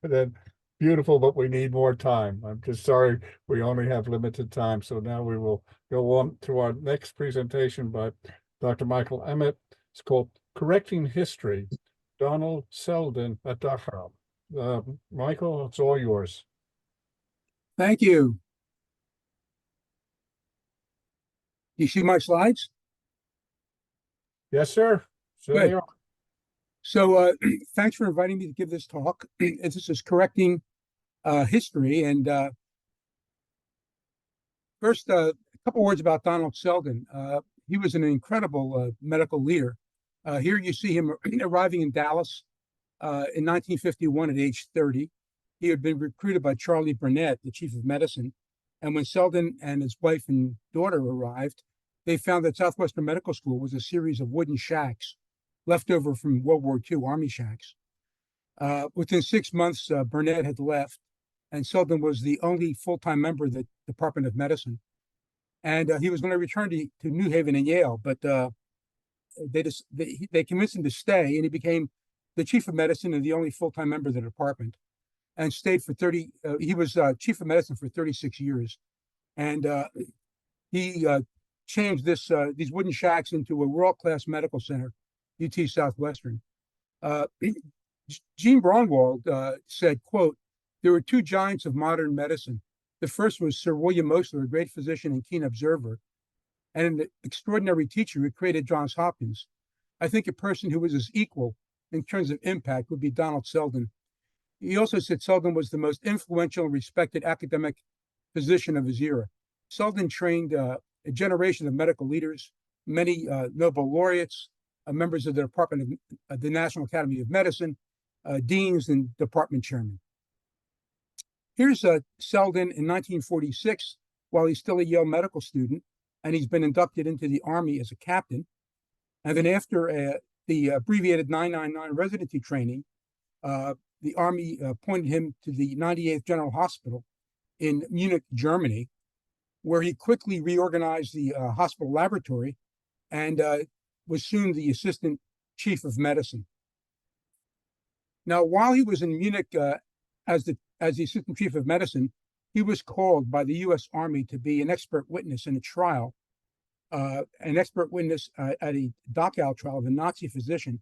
Speaker 3: Then beautiful, but we need more time. I'm just sorry we only have limited time. So now we will go on to our next presentation by Dr. Michael Emmett. It's called Correcting History, Donald Selden at Dachau. Michael, it's all yours.
Speaker 8: Thank you. You see my slides?
Speaker 3: Yes, sir. So
Speaker 8: Good.
Speaker 3: they are.
Speaker 8: So thanks for inviting me to give this talk. This is correcting history. And first, a couple words about Donald Selden. He was an incredible medical leader. Here you see him arriving in Dallas in 1951 at age 30. He had been recruited by Charlie Burnett, the chief of medicine. And when Selden and his wife and daughter arrived, they found that Southwestern Medical School was a series of wooden shacks left over from World War II, Army shacks. Within 6 months, Burnett had left, and Selden was the only full-time member of the Department of Medicine. And he was going to return to New Haven and Yale, but they convinced him to stay, and he became the chief of medicine and the only full-time member of the department, and stayed for he was chief of medicine for 36 years. And he changed these wooden shacks into a world-class medical center, UT Southwestern. Gene Braunwald said, quote, "There were two giants of modern medicine. The first was Sir William Osler, a great physician and keen observer, and an extraordinary teacher who created Johns Hopkins. I think a person who was his equal in terms of impact would be Donald Selden." He also said Selden was the most influential and respected academic physician of his era. Selden trained a generation of medical leaders, many Nobel laureates, members of the Department of the National Academy of Medicine, deans and department chairmen. Here's Selden in 1946, while he's still a Yale medical student, and he's been inducted into the Army as a captain. And then after the abbreviated 999 residency training, the Army appointed him to the 98th General Hospital in Munich, Germany, where he quickly reorganized the hospital laboratory and was soon the assistant chief of medicine. Now, while he was in Munich as the assistant chief of medicine, he was called by the U.S. Army to be an expert witness in a trial, an expert witness at a Dachau trial of a Nazi physician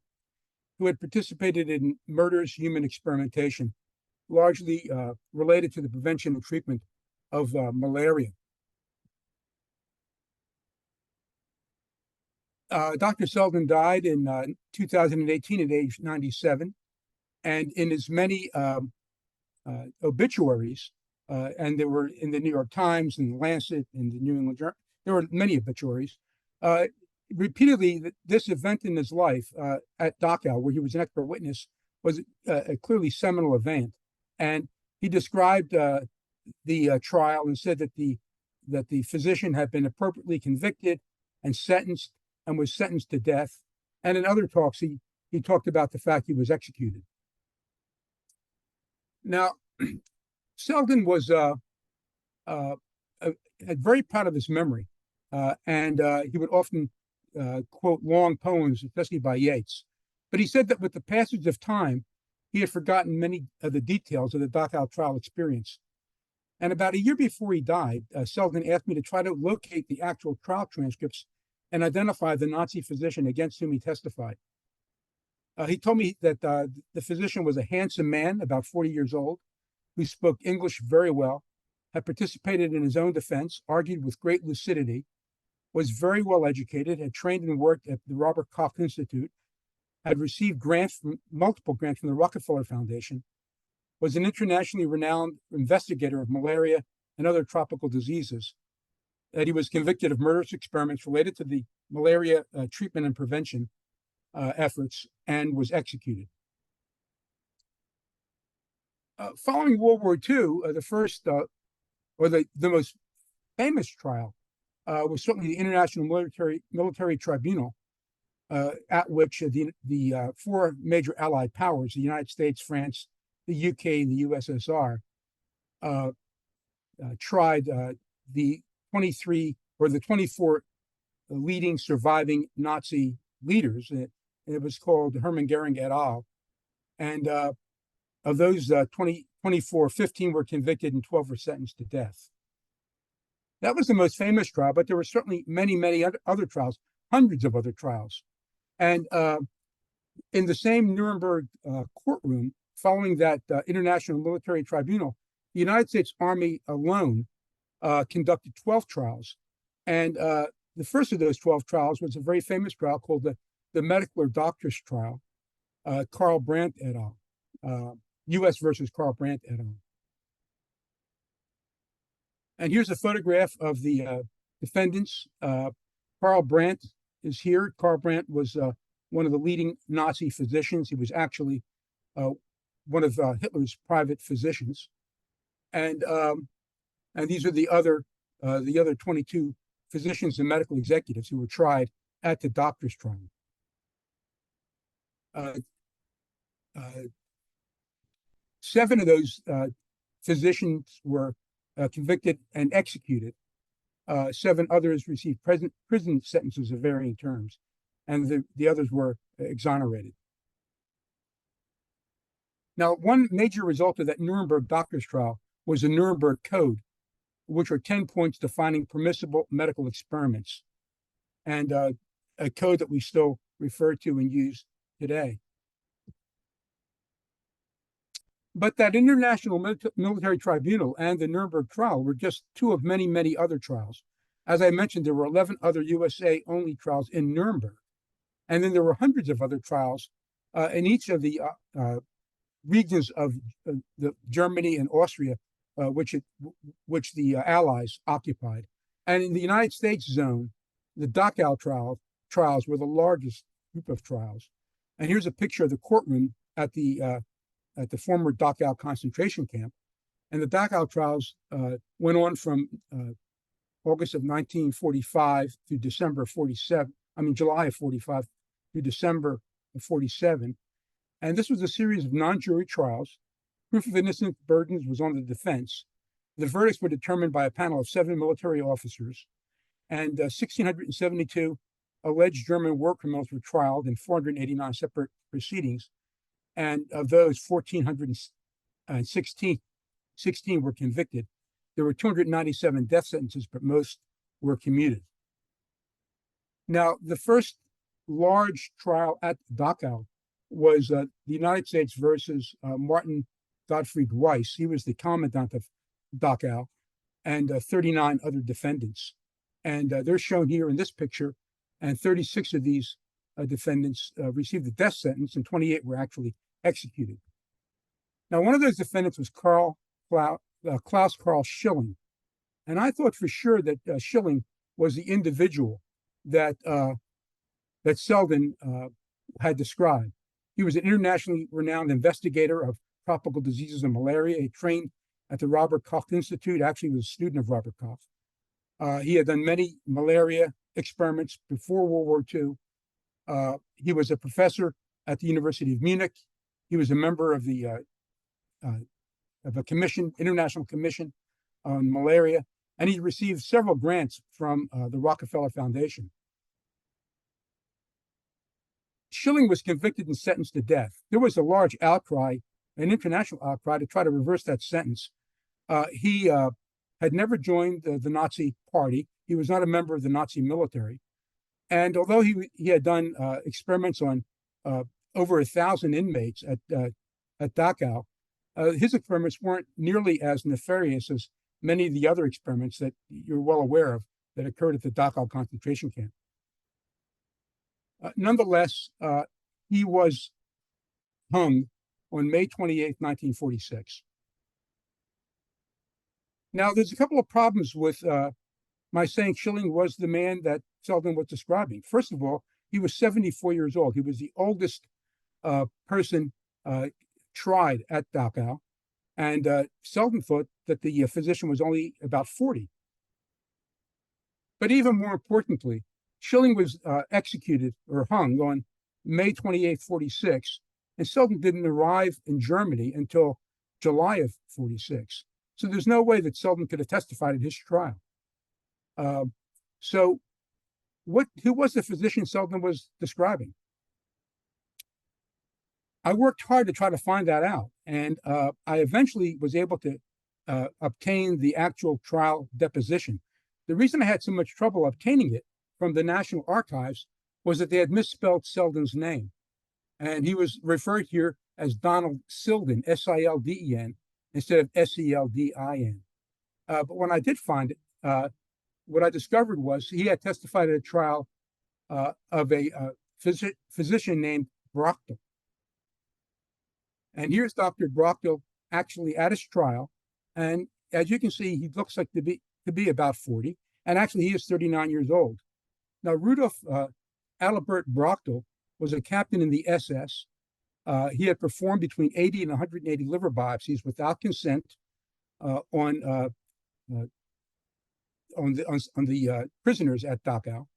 Speaker 8: who had participated in murderous human experimentation, largely related to the prevention and treatment of malaria. Dr. Selden died in 2018 at age 97, and in his many obituaries, and there were in the New York Times and the Lancet and the New England Journal, there were many obituaries. Repeatedly, this event in his life at Dachau, where he was an expert witness, was a clearly seminal event. And he described the trial and said that the physician had been appropriately convicted and sentenced and was sentenced to death. And in other talks, he talked about the fact he was executed. Now, Selden was very proud of his memory, and he would often quote long poems, especially by Yeats. But he said that with the passage of time, he had forgotten many of the details of the Dachau trial experience. And about a year before he died, Selden asked me to try to locate the actual trial transcripts and identify the Nazi physician against whom he testified. He told me that the physician was a handsome man, about 40 years old, who spoke English very well, had participated in his own defense, argued with great lucidity, was very well educated, had trained and worked at the Robert Koch Institute, had received multiple grants from the Rockefeller Foundation, was an internationally renowned investigator of malaria and other tropical diseases, that he was convicted of murderous experiments related to the malaria treatment and prevention efforts, and was executed. Following World War II, the first, or the most famous trial was certainly the International Military Tribunal, at which the four major Allied powers, the United States, France, the UK, and the USSR, tried the 23 or the 24 leading surviving Nazi leaders. It was called Hermann Goering et al. And of those 24, 15 were convicted and 12 were sentenced to death. That was the most famous trial, but there were certainly many, many other trials, hundreds of other trials. And in the same Nuremberg courtroom, following that International Military Tribunal, the United States Army alone conducted 12 trials. And the first of those 12 trials was a very famous trial called the Medical Doctors Trial, Karl Brandt et al., U.S. versus Karl Brandt et al. And here's a photograph of the defendants. Karl Brandt is here. Karl Brandt was one of the leading Nazi physicians. He was actually one of Hitler's private physicians. And these are the other 22 physicians and medical executives who were tried at the doctor's trial. 7 of those physicians were convicted and executed. 7 others received prison sentences of varying terms, and the others were exonerated. Now, one major result of that Nuremberg doctor's trial was the Nuremberg Code, which are 10 points defining permissible medical experiments, and a code that we still refer to and use today. But that International Military Tribunal and the Nuremberg trial were just 2 of many, many other trials. As I mentioned, there were 11 other USA-only trials in Nuremberg. And then there were hundreds of other trials in each of the regions of Germany and Austria, which the Allies occupied. And in the United States zone, the Dachau trials were the largest group of trials. And here's a picture of the courtroom at the former Dachau concentration camp. And the Dachau trials went on from August of 1945 through December of 47, July of 45 through December 47. And this was a series of non-jury trials. Proof of innocence burdens was on the defense. The verdicts were determined by a panel of 7 military officers, and 1,672 alleged German war criminals were trialed in 489 separate proceedings. And of those, 1,416 were convicted. There were 297 death sentences, but most were commuted. Now, the first large trial at Dachau was the United States versus Martin Gottfried Weiss. He was the commandant of Dachau, and 39 other defendants. And they're shown here in this picture, and 36 of these defendants received a death sentence, and 28 were actually executed. Now, one of those defendants was Klaus Carl Schilling. And I thought for sure that Schilling was the individual that Selden had described. He was an internationally renowned investigator of tropical diseases and malaria. He trained at the Robert Koch Institute, actually was a student of Robert Koch. He had done many malaria experiments before World War II. He was a professor at the University of Munich. He was a member of the International Commission on Malaria, and he received several grants from the Rockefeller Foundation. Schilling was convicted and sentenced to death. There was a large outcry, an international outcry, to try to reverse that sentence. He had never joined the Nazi Party. He was not a member of the Nazi military. And although he had done experiments on over 1,000 inmates at Dachau, his experiments weren't nearly as nefarious as many of the other experiments that you're well aware of that occurred at the Dachau concentration camp. Nonetheless, he was hung on May 28, 1946. Now, there's a couple of problems with my saying Schilling was the man that Selden was describing. First of all, he was 74 years old. He was the oldest person tried at Dachau, and Selden thought that the physician was only about 40. But even more importantly, Schilling was executed or hung on May 28, 46, and Selden didn't arrive in Germany until July of 46. So there's no way that Selden could have testified at his trial. So who was the physician Selden was describing? I worked hard to try to find that out, and I eventually was able to obtain the actual trial deposition. The reason I had so much trouble obtaining it from the National Archives was that they had misspelled Selden's name. And he was referred here as Donald Silden, S-I-L-D-E-N, instead of S-E-L-D-I-N. But when I did find it, what I discovered was he had testified at a trial of a physician named Brockdel. And here's Dr. Brockdel actually at his trial. And as you can see, he looks like to be about 40. And actually, he is 39 years old. Now, Rudolf Alibert Brockdel was a captain in the SS. He had performed between 80 and 180 liver biopsies without consent on the prisoners at Dachau.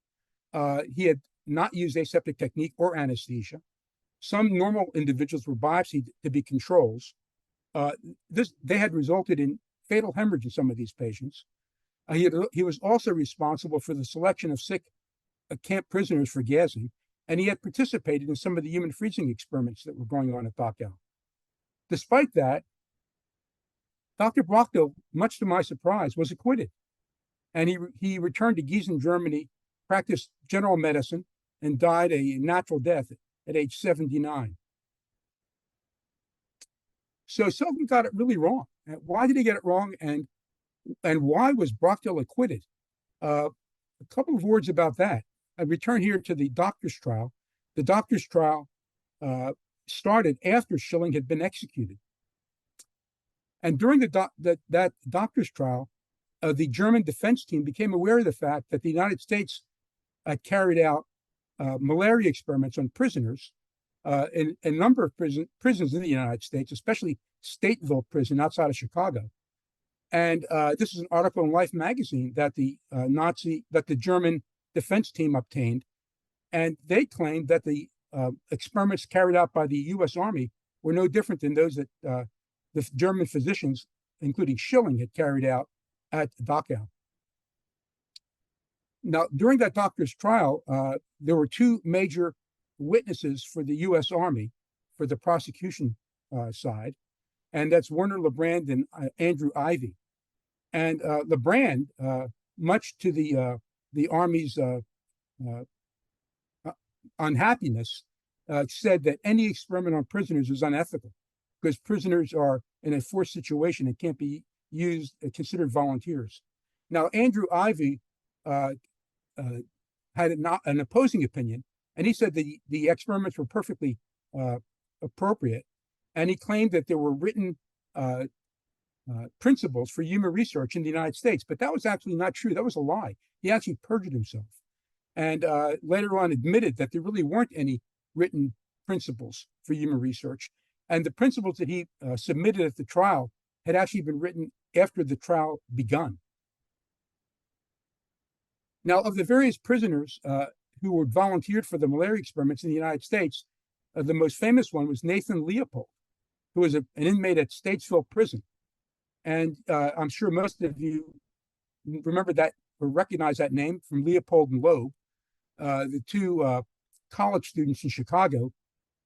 Speaker 8: He had not used aseptic technique or anesthesia. Some normal individuals were biopsied to be controls. They had resulted in fatal hemorrhage in some of these patients. He was also responsible for the selection of sick camp prisoners for gassing, and he had participated in some of the human freezing experiments that were going on at Dachau. Despite that, Dr. Brockdel, much to my surprise, was acquitted. And he returned to Gießen, Germany, practiced general medicine, and died a natural death at age 79. So Selden got it really wrong. Why did he get it wrong, and why was Brockdel acquitted? A couple of words about that. I return here to the doctor's trial. The doctor's trial started after Schilling had been executed. And during that doctor's trial, the German defense team became aware of the fact that the United States had carried out malaria experiments on prisoners in a number of prisons in the United States, especially Stateville Prison outside of Chicago. And this is an article in Life magazine that the German defense team obtained, and they claimed that the experiments carried out by the U.S. Army were no different than those that the German physicians, including Schilling, had carried out at Dachau. Now, during that doctor's trial, there were two major witnesses for the U.S. Army for the prosecution side, and that's Werner Lebrand and Andrew Ivy. And Lebrand, much to the Army's unhappiness, said that any experiment on prisoners is unethical because prisoners are in a forced situation and can't be considered volunteers. Now, Andrew Ivy had an opposing opinion, and he said the experiments were perfectly appropriate, and he claimed that there were written principles for human research in the United States, but that was actually not true. That was a lie. He actually perjured himself, and later on admitted that there really weren't any written principles for human research, and the principles that he submitted at the trial had actually been written after the trial begun. Now, of the various prisoners who were volunteered for the malaria experiments in the United States, the most famous one was Nathan Leopold, who was an inmate at Statesville Prison. And I'm sure most of you remember that or recognize that name from Leopold and Loeb, the two college students in Chicago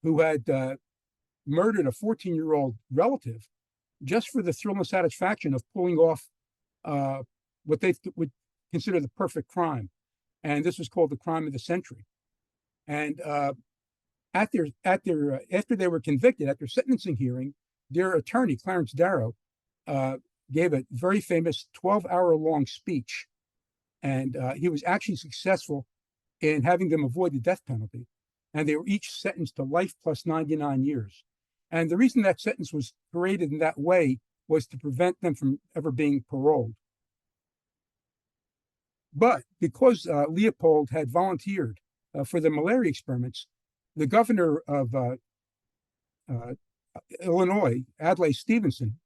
Speaker 8: who had murdered a 14-year-old relative just for the thrill and satisfaction of pulling off what they would consider the perfect crime. And this was called the crime of the century. And after they were convicted, at their sentencing hearing, their attorney, Clarence Darrow, gave a very famous 12-hour-long speech. And he was actually successful in having them avoid the death penalty. And they were each sentenced to life plus 99 years. And the reason that sentence was created in that way was to prevent them from ever being paroled. But because Leopold had volunteered for the malaria experiments, the governor of Illinois, Adlai Stevenson,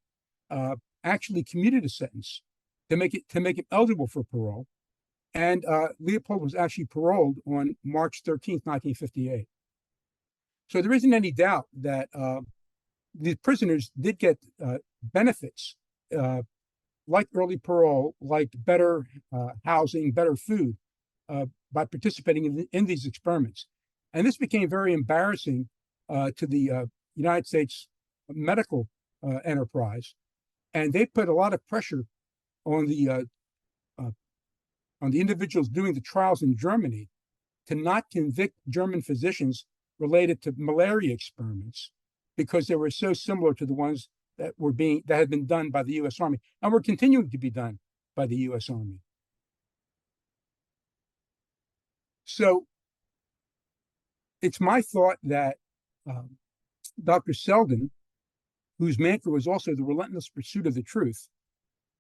Speaker 8: actually commuted a sentence to make him eligible for parole. And Leopold was actually paroled on March 13th, 1958. So there isn't any doubt that the prisoners did get benefits like early parole, like better housing, better food, by participating in these experiments. And this became very embarrassing to the United States medical enterprise. And they put a lot of pressure on the individuals doing the trials in Germany to not convict German physicians related to malaria experiments because they were so similar to the ones that had been done by the U.S. Army and were continuing to be done by the U.S. Army. So it's my thought that Dr. Selden, whose mantra was also the relentless pursuit of the truth,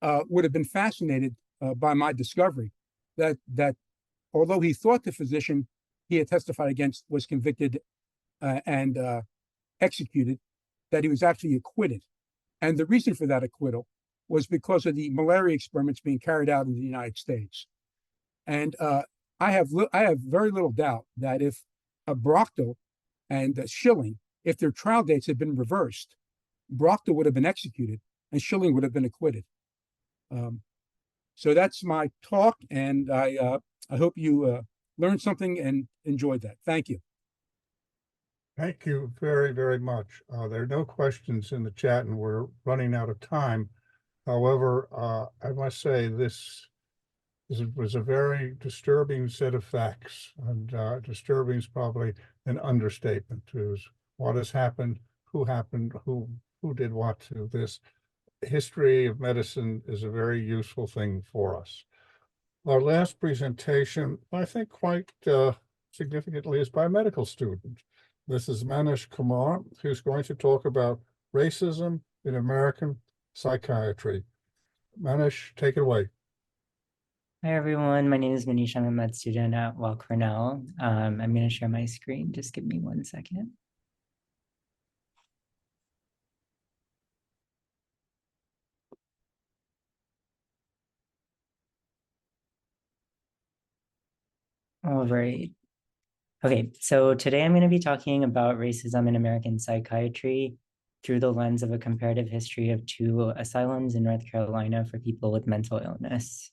Speaker 8: would have been fascinated by my discovery that although he thought the physician he had testified against was convicted and executed, that he was actually acquitted. And the reason for that acquittal was because of the malaria experiments being carried out in the United States. And I have very little doubt that if Brockdale and Schilling, if their trial dates had been reversed, Brockdale would have been executed and Schilling would have been acquitted. So that's my talk, and I hope you learned something and enjoyed that. Thank you.
Speaker 3: Thank you very, very much. There are no questions in the chat, and we're running out of time. However, I must say this was a very disturbing set of facts, and disturbing is probably an understatement. It was what has happened, who did what to this. History of medicine is a very useful thing for us. Our last presentation, I think quite significantly, is by a medical student. This is Manish Kumar, who's going to talk about racism in American psychiatry. Manish, take it away.
Speaker 9: Hi, everyone. My name is Manish. I'm a med student at Weill Cornell. I'm going to share my screen. Just give me 1 second. All right. Okay, so today I'm going to be talking about racism in American psychiatry through the lens of a comparative history of 2 asylums in North Carolina for people with mental illness.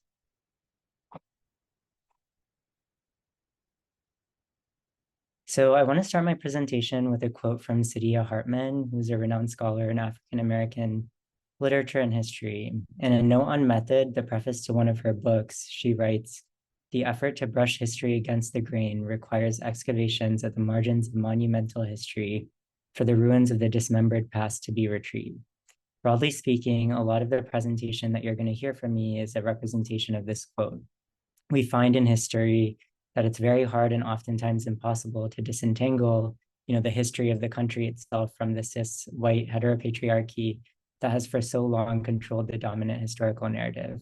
Speaker 9: So I want to start my presentation with a quote from Saidiya Hartman, who's a renowned scholar in African American literature and history. In a note on method, the preface to one of her books, she writes, "The effort to brush history against the grain requires excavations at the margins of monumental history for the ruins of the dismembered past to be retrieved." Broadly speaking, a lot of the presentation that you're going to hear from me is a representation of this quote. We find in history that it's very hard and oftentimes impossible to disentangle, the history of the country itself from the cis white heteropatriarchy that has for so long controlled the dominant historical narrative.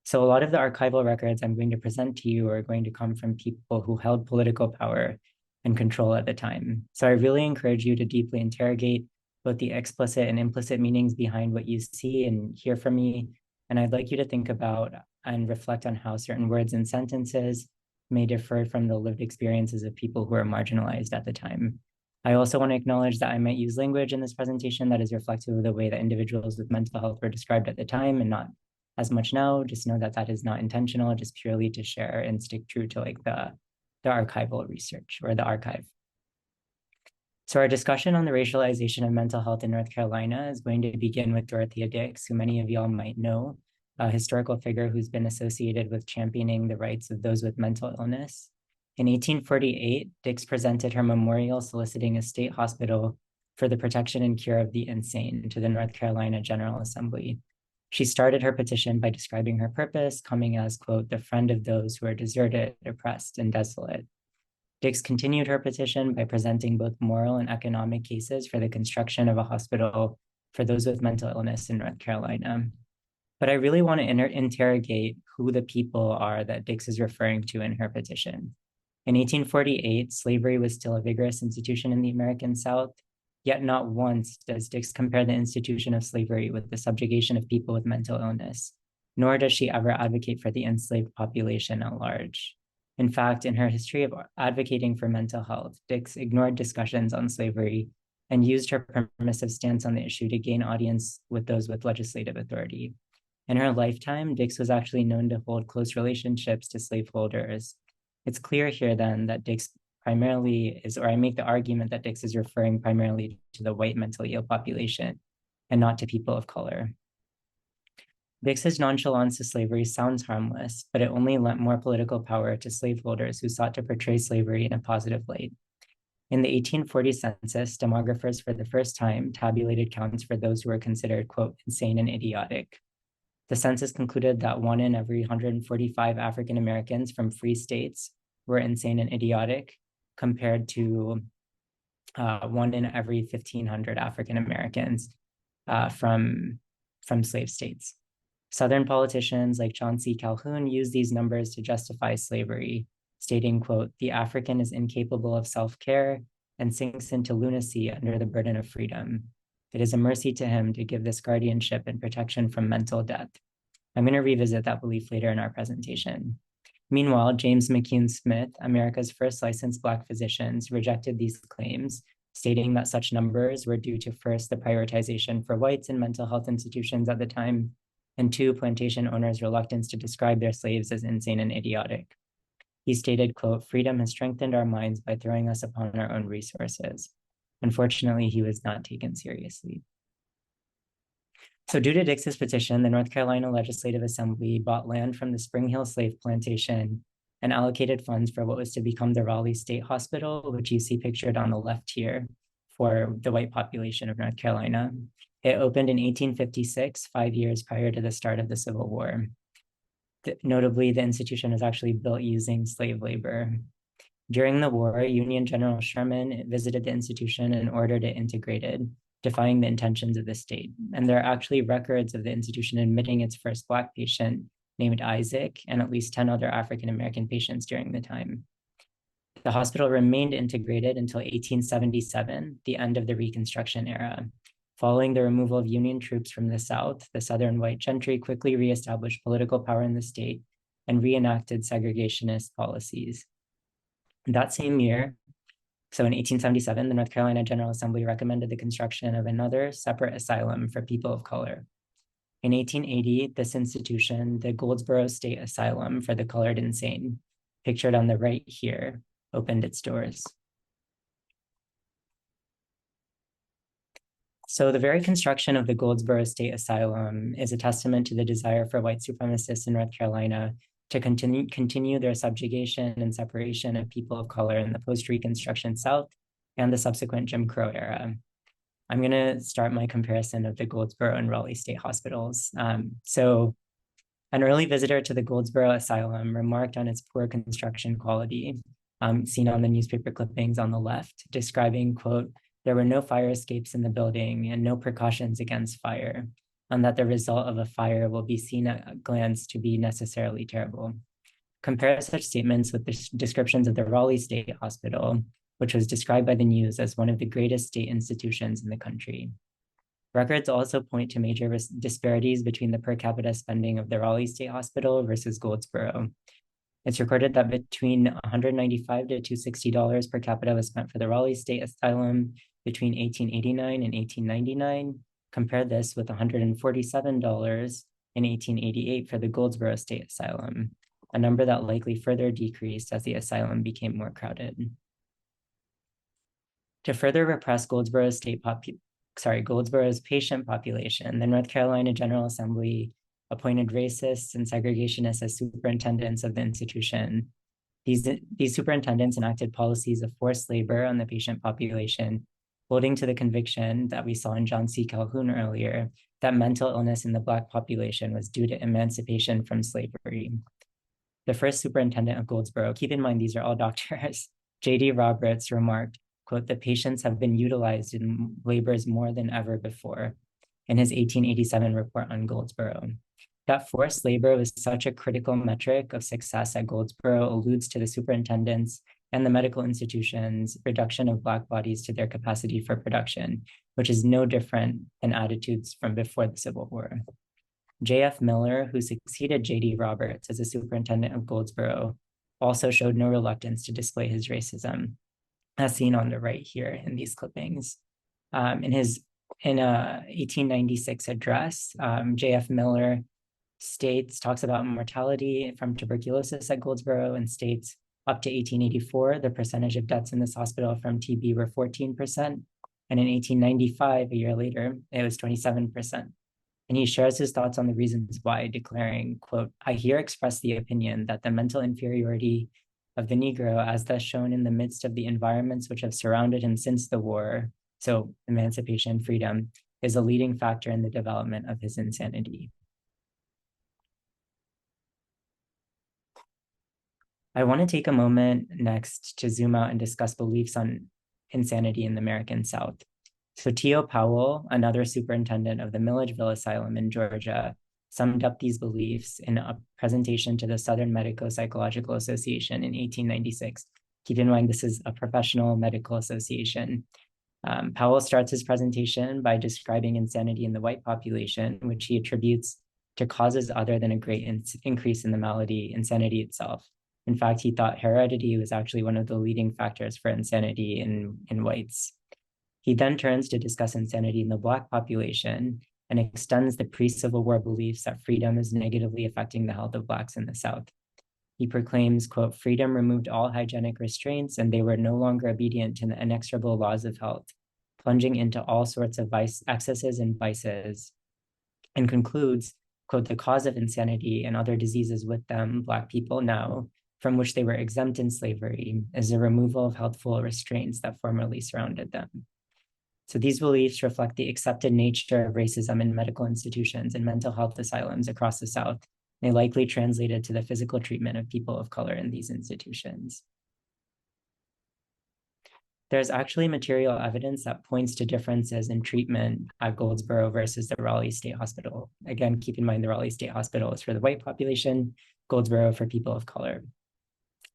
Speaker 9: So a lot of the archival records I'm going to present to you are going to come from people who held political power and control at the time. So I really encourage you to deeply interrogate both the explicit and implicit meanings behind what you see and hear from me. And I'd like you to think about and reflect on how certain words and sentences may differ from the lived experiences of people who are marginalized at the time. I also want to acknowledge that I might use language in this presentation that is reflective of the way that individuals with mental health were described at the time and not as much now. Just know that that is not intentional, just purely to share and stick true to like the archival research or the archive. So our discussion on the racialization of mental health in North Carolina is going to begin with Dorothea Dix, who many of y'all might know, a historical figure who's been associated with championing the rights of those with mental illness. In 1848, Dix presented her memorial soliciting a state hospital for the protection and cure of the insane to the North Carolina General Assembly. She started her petition by describing her purpose, coming as, quote, "the friend of those who are deserted, oppressed, and desolate." Dix continued her petition by presenting both moral and economic cases for the construction of a hospital for those with mental illness in North Carolina. But I really want to interrogate who the people are that Dix is referring to in her petition. In 1848, slavery was still a vigorous institution in the American South, yet not once does Dix compare the institution of slavery with the subjugation of people with mental illness, nor does she ever advocate for the enslaved population at large. In fact, in her history of advocating for mental health, Dix ignored discussions on slavery and used her permissive stance on the issue to gain audience with those with legislative authority. In her lifetime, Dix was actually known to hold close relationships to slaveholders. It's clear here then that Dix primarily is, or I make the argument that Dix is referring primarily to the white mentally ill population and not to people of color. Dix's nonchalance to slavery sounds harmless, but it only lent more political power to slaveholders who sought to portray slavery in a positive light. In the 1840 census, demographers for the first time tabulated counts for those who were considered, quote, insane and idiotic. The census concluded that 1 in every 145 African Americans from free states were insane and idiotic, compared to 1 in every 1,500 African Americans from slave states. Southern politicians like John C. Calhoun used these numbers to justify slavery, stating, quote, "the African is incapable of self-care and sinks into lunacy under the burden of freedom. It is a mercy to him to give this guardianship and protection from mental death." I'm going to revisit that belief later in our presentation. Meanwhile, James McCune Smith, America's first licensed Black physicians, rejected these claims, stating that such numbers were due to, first, the prioritization for whites in mental health institutions at the time, and 2, plantation owners' reluctance to describe their slaves as insane and idiotic. He stated, quote, "freedom has strengthened our minds by throwing us upon our own resources." Unfortunately, he was not taken seriously. So due to Dix's petition, the North Carolina Legislative Assembly bought land from the Spring Hill slave plantation and allocated funds for what was to become the Raleigh State Hospital, which you see pictured on the left here, for the white population of North Carolina. It opened in 1856, 5 years prior to the start of the Civil War. Notably, the institution was actually built using slave labor. During the war, Union General Sherman visited the institution and ordered it integrated, defying the intentions of the state. And there are actually records of the institution admitting its first Black patient named Isaac and at least 10 other African-American patients during the time. The hospital remained integrated until 1877, the end of the Reconstruction era. Following the removal of Union troops from the South, the Southern white gentry quickly reestablished political power in the state and reenacted segregationist policies. That same year, So in 1877, the North Carolina General Assembly recommended the construction of another separate asylum for people of color. In 1880, this institution, the Goldsboro State Asylum for the Colored Insane, pictured on the right here, opened its doors. So the very construction of the Goldsboro State Asylum is a testament to the desire for white supremacists in North Carolina to continue their subjugation and separation of people of color in the post-Reconstruction South and the subsequent Jim Crow era. I'm going to start my comparison of the Goldsboro and Raleigh State Hospitals. So an early visitor to the Goldsboro Asylum remarked on its poor construction quality, seen on the newspaper clippings on the left, describing, quote, "There were no fire escapes in the building and no precautions against fire, and that the result of a fire will be seen at a glance to be necessarily terrible." Compare such statements with the descriptions of the Raleigh State Hospital, which was described by the news as one of the greatest state institutions in the country. Records also point to major disparities between the per capita spending of the Raleigh State Hospital versus Goldsboro. It's recorded that between $195 to $260 per capita was spent for the Raleigh State Asylum between 1889 and 1899. Compare this with $147 in 1888 for the Goldsboro State Asylum, a number that likely further decreased as the asylum became more crowded. To further repress Goldsboro's patient population, the North Carolina General Assembly appointed racists and segregationists as superintendents of the institution. These superintendents enacted policies of forced labor on the patient population, holding to the conviction that we saw in John C. Calhoun earlier, that mental illness in the Black population was due to emancipation from slavery. The first superintendent of Goldsboro, keep in mind these are all doctors, J.D. Roberts, remarked, quote, "The patients have been utilized in labors more than ever before," in his 1887 report on Goldsboro. That forced labor was such a critical metric of success at Goldsboro alludes to the superintendents and the medical institutions' reduction of Black bodies to their capacity for production, which is no different than attitudes from before the Civil War. J.F. Miller, who succeeded J.D. Roberts as a superintendent of Goldsboro, also showed no reluctance to display his racism, as seen on the right here in these clippings. In a 1896 address, J.F. Miller talks about mortality from tuberculosis at Goldsboro and states up to 1884, the percentage of deaths in this hospital from TB were 14%. And in 1895, a year later, it was 27%. And he shares his thoughts on the reasons why, declaring, quote, "I here express the opinion that the mental inferiority of the Negro, as thus shown in the midst of the environments which have surrounded him since the war," so emancipation, freedom, "is a leading factor in the development of his insanity." I want to take a moment next to zoom out and discuss beliefs on insanity in the American South. So T.O. Powell, another superintendent of the Milledgeville Asylum in Georgia, summed up these beliefs in a presentation to the Southern Medico-Psychological Association in 1896. Keep in mind, this is a professional medical association. Powell starts his presentation by describing insanity in the white population, which he attributes to causes other than a great increase in the malady, insanity itself. In fact, he thought heredity was actually one of the leading factors for insanity in whites. He then turns to discuss insanity in the Black population and extends the pre-Civil War beliefs that freedom is negatively affecting the health of Blacks in the South. He proclaims, quote, "Freedom removed all hygienic restraints and they were no longer obedient to the inexorable laws of health, plunging into all sorts of excesses and vices," and concludes, quote, "The cause of insanity and other diseases with them, Black people now, from which they were exempt in slavery, is the removal of healthful restraints that formerly surrounded them." So these beliefs reflect the accepted nature of racism in medical institutions and mental health asylums across the South. They likely translated to the physical treatment of people of color in these institutions. There's actually material evidence that points to differences in treatment at Goldsboro versus the Raleigh State Hospital. Again, keep in mind the Raleigh State Hospital is for the white population, Goldsboro for people of color.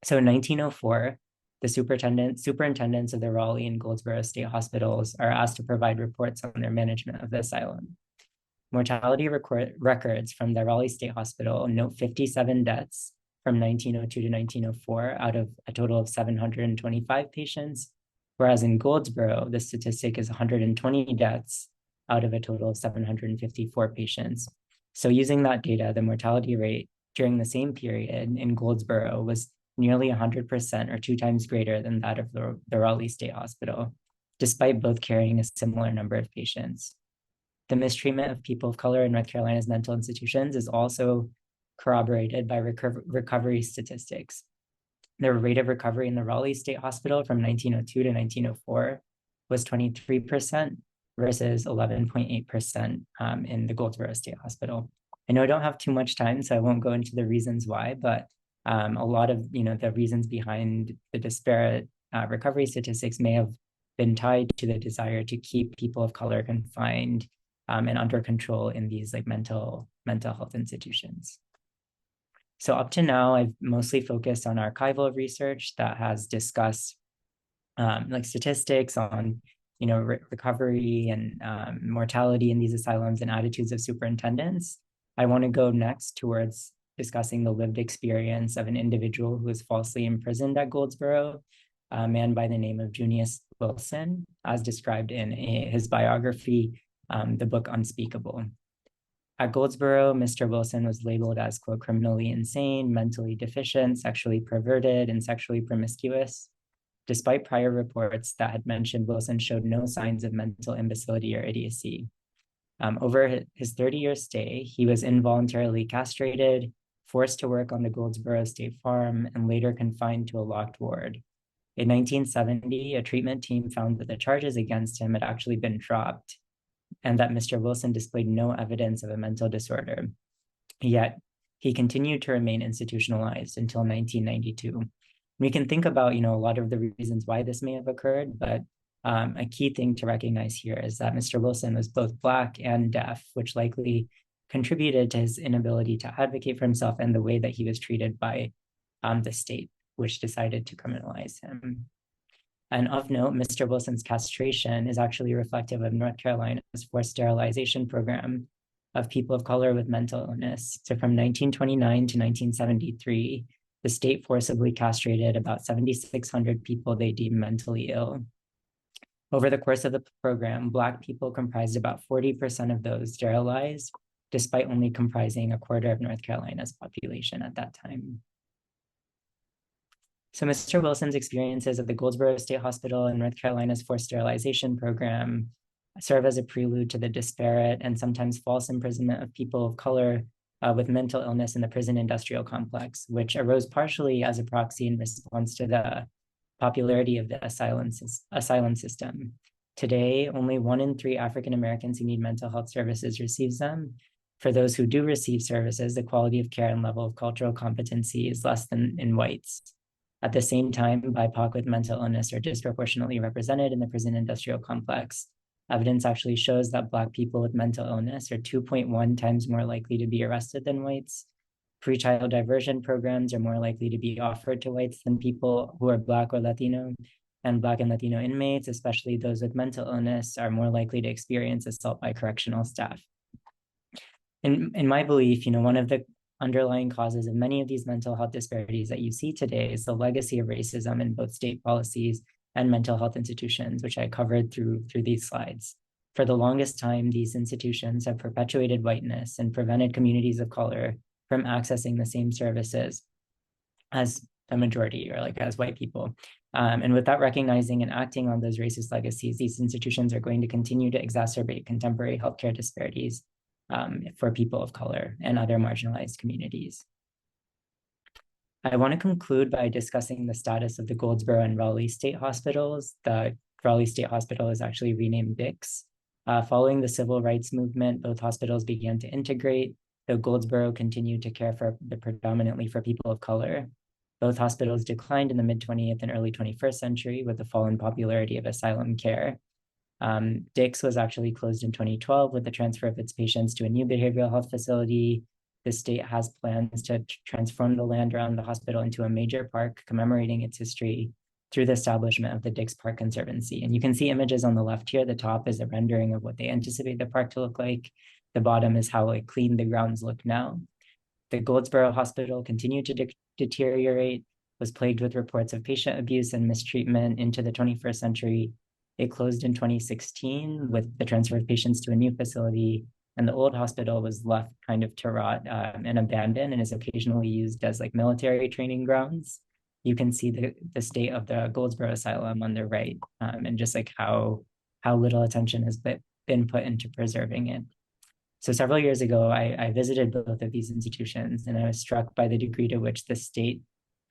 Speaker 9: So in 1904, the superintendents of the Raleigh and Goldsboro State Hospitals are asked to provide reports on their management of the asylum. Mortality records from the Raleigh State Hospital note 57 deaths from 1902 to 1904 out of a total of 725 patients, whereas in Goldsboro, the statistic is 120 deaths out of a total of 754 patients. So using that data, the mortality rate during the same period in Goldsboro was nearly 100% or 2 times greater than that of the Raleigh State Hospital, despite both carrying a similar number of patients. The mistreatment of people of color in North Carolina's mental institutions is also corroborated by recovery statistics. The rate of recovery in the Raleigh State Hospital from 1902 to 1904 was 23% versus 11.8% in the Goldsboro State Hospital. I know I don't have too much time, so I won't go into the reasons why, but a lot of the reasons behind the disparate recovery statistics may have been tied to the desire to keep people of color confined and under control in these like mental health institutions. So up to now, I've mostly focused on archival research that has discussed like statistics on recovery and mortality in these asylums and attitudes of superintendents. I want to go next towards discussing the lived experience of an individual who was falsely imprisoned at Goldsboro, a man by the name of Junius Wilson, as described in his biography, the book Unspeakable. At Goldsboro, Mr. Wilson was labeled as, quote, criminally insane, mentally deficient, sexually perverted, and sexually promiscuous. Despite prior reports that had mentioned Wilson showed no signs of mental imbecility or idiocy. Over his 30-year stay, he was involuntarily castrated, forced to work on the Goldsboro State Farm, and later confined to a locked ward. In 1970, a treatment team found that the charges against him had actually been dropped, and that Mr. Wilson displayed no evidence of a mental disorder. Yet, he continued to remain institutionalized until 1992. We can think about, a lot of the reasons why this may have occurred, but a key thing to recognize here is that Mr. Wilson was both Black and deaf, which likely contributed to his inability to advocate for himself and the way that he was treated by the state, which decided to criminalize him. And of note, Mr. Wilson's castration is actually reflective of North Carolina's forced sterilization program of people of color with mental illness. So from 1929 to 1973, the state forcibly castrated about 7,600 people they deemed mentally ill. Over the course of the program, Black people comprised about 40% of those sterilized, despite only comprising a quarter of North Carolina's population at that time. So Mr. Wilson's experiences at the Goldsboro State Hospital and North Carolina's forced sterilization program serve as a prelude to the disparate and sometimes false imprisonment of people of color with mental illness in the prison industrial complex, which arose partially as a proxy in response to the popularity of the asylum system. Today, only 1 in 3 African Americans who need mental health services receives them. For those who do receive services, the quality of care and level of cultural competency is less than in whites. At the same time, BIPOC with mental illness are disproportionately represented in the prison industrial complex. Evidence actually shows that Black people with mental illness are 2.1 times more likely to be arrested than whites. Pretrial diversion programs are more likely to be offered to whites than people who are Black or Latino, and Black and Latino inmates, especially those with mental illness, are more likely to experience assault by correctional staff. In my belief, one of the underlying causes of many of these mental health disparities that you see today is the legacy of racism in both state policies and mental health institutions, which I covered through these slides. For the longest time, these institutions have perpetuated whiteness and prevented communities of color from accessing the same services as the majority or as white people. And without recognizing and acting on those racist legacies, these institutions are going to continue to exacerbate contemporary healthcare disparities for people of color and other marginalized communities. I want to conclude by discussing the status of the Goldsboro and Raleigh State Hospitals. The Raleigh State Hospital is actually renamed Dix. Following the civil rights movement, both hospitals began to integrate, though Goldsboro continued to care predominantly for people of color. Both hospitals declined in the mid-20th and early 21st century with the fall in popularity of asylum care. Dix was actually closed in 2012 with the transfer of its patients to a new behavioral health facility. The state has plans to transform the land around the hospital into a major park commemorating its history through the establishment of the Dix Park Conservancy. And you can see images on the left here. The top is a rendering of what they anticipate the park to look like. The bottom is how clean the grounds look now. The Goldsboro Hospital continued to deteriorate. was plagued with reports of patient abuse and mistreatment into the 21st century. It closed in 2016 with the transfer of patients to a new facility, and the old hospital was left kind of to rot and abandoned, and is occasionally used as like military training grounds. You can see the state of the Goldsboro Asylum on the right, and just like how little attention has been put into preserving it. So several years ago, I visited both of these institutions, and I was struck by the degree to which the state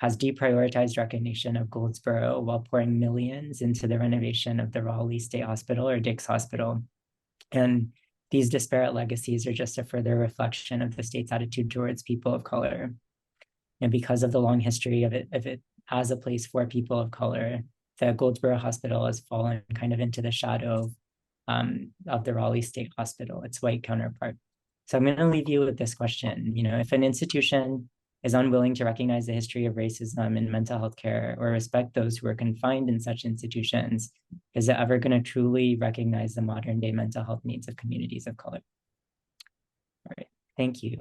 Speaker 9: has deprioritized recognition of Goldsboro while pouring millions into the renovation of the Raleigh State Hospital, or Dix Hospital. And these disparate legacies are just a further reflection of the state's attitude towards people of color. And because of the long history of it as a place for people of color, the Goldsboro Hospital has fallen kind of into the shadow of the Raleigh State Hospital, its white counterpart. So I'm going to leave you with this question. If an institution is unwilling to recognize the history of racism in mental health care or respect those who are confined in such institutions, is it ever going to truly recognize the modern day mental health needs of communities of color? All right, thank you.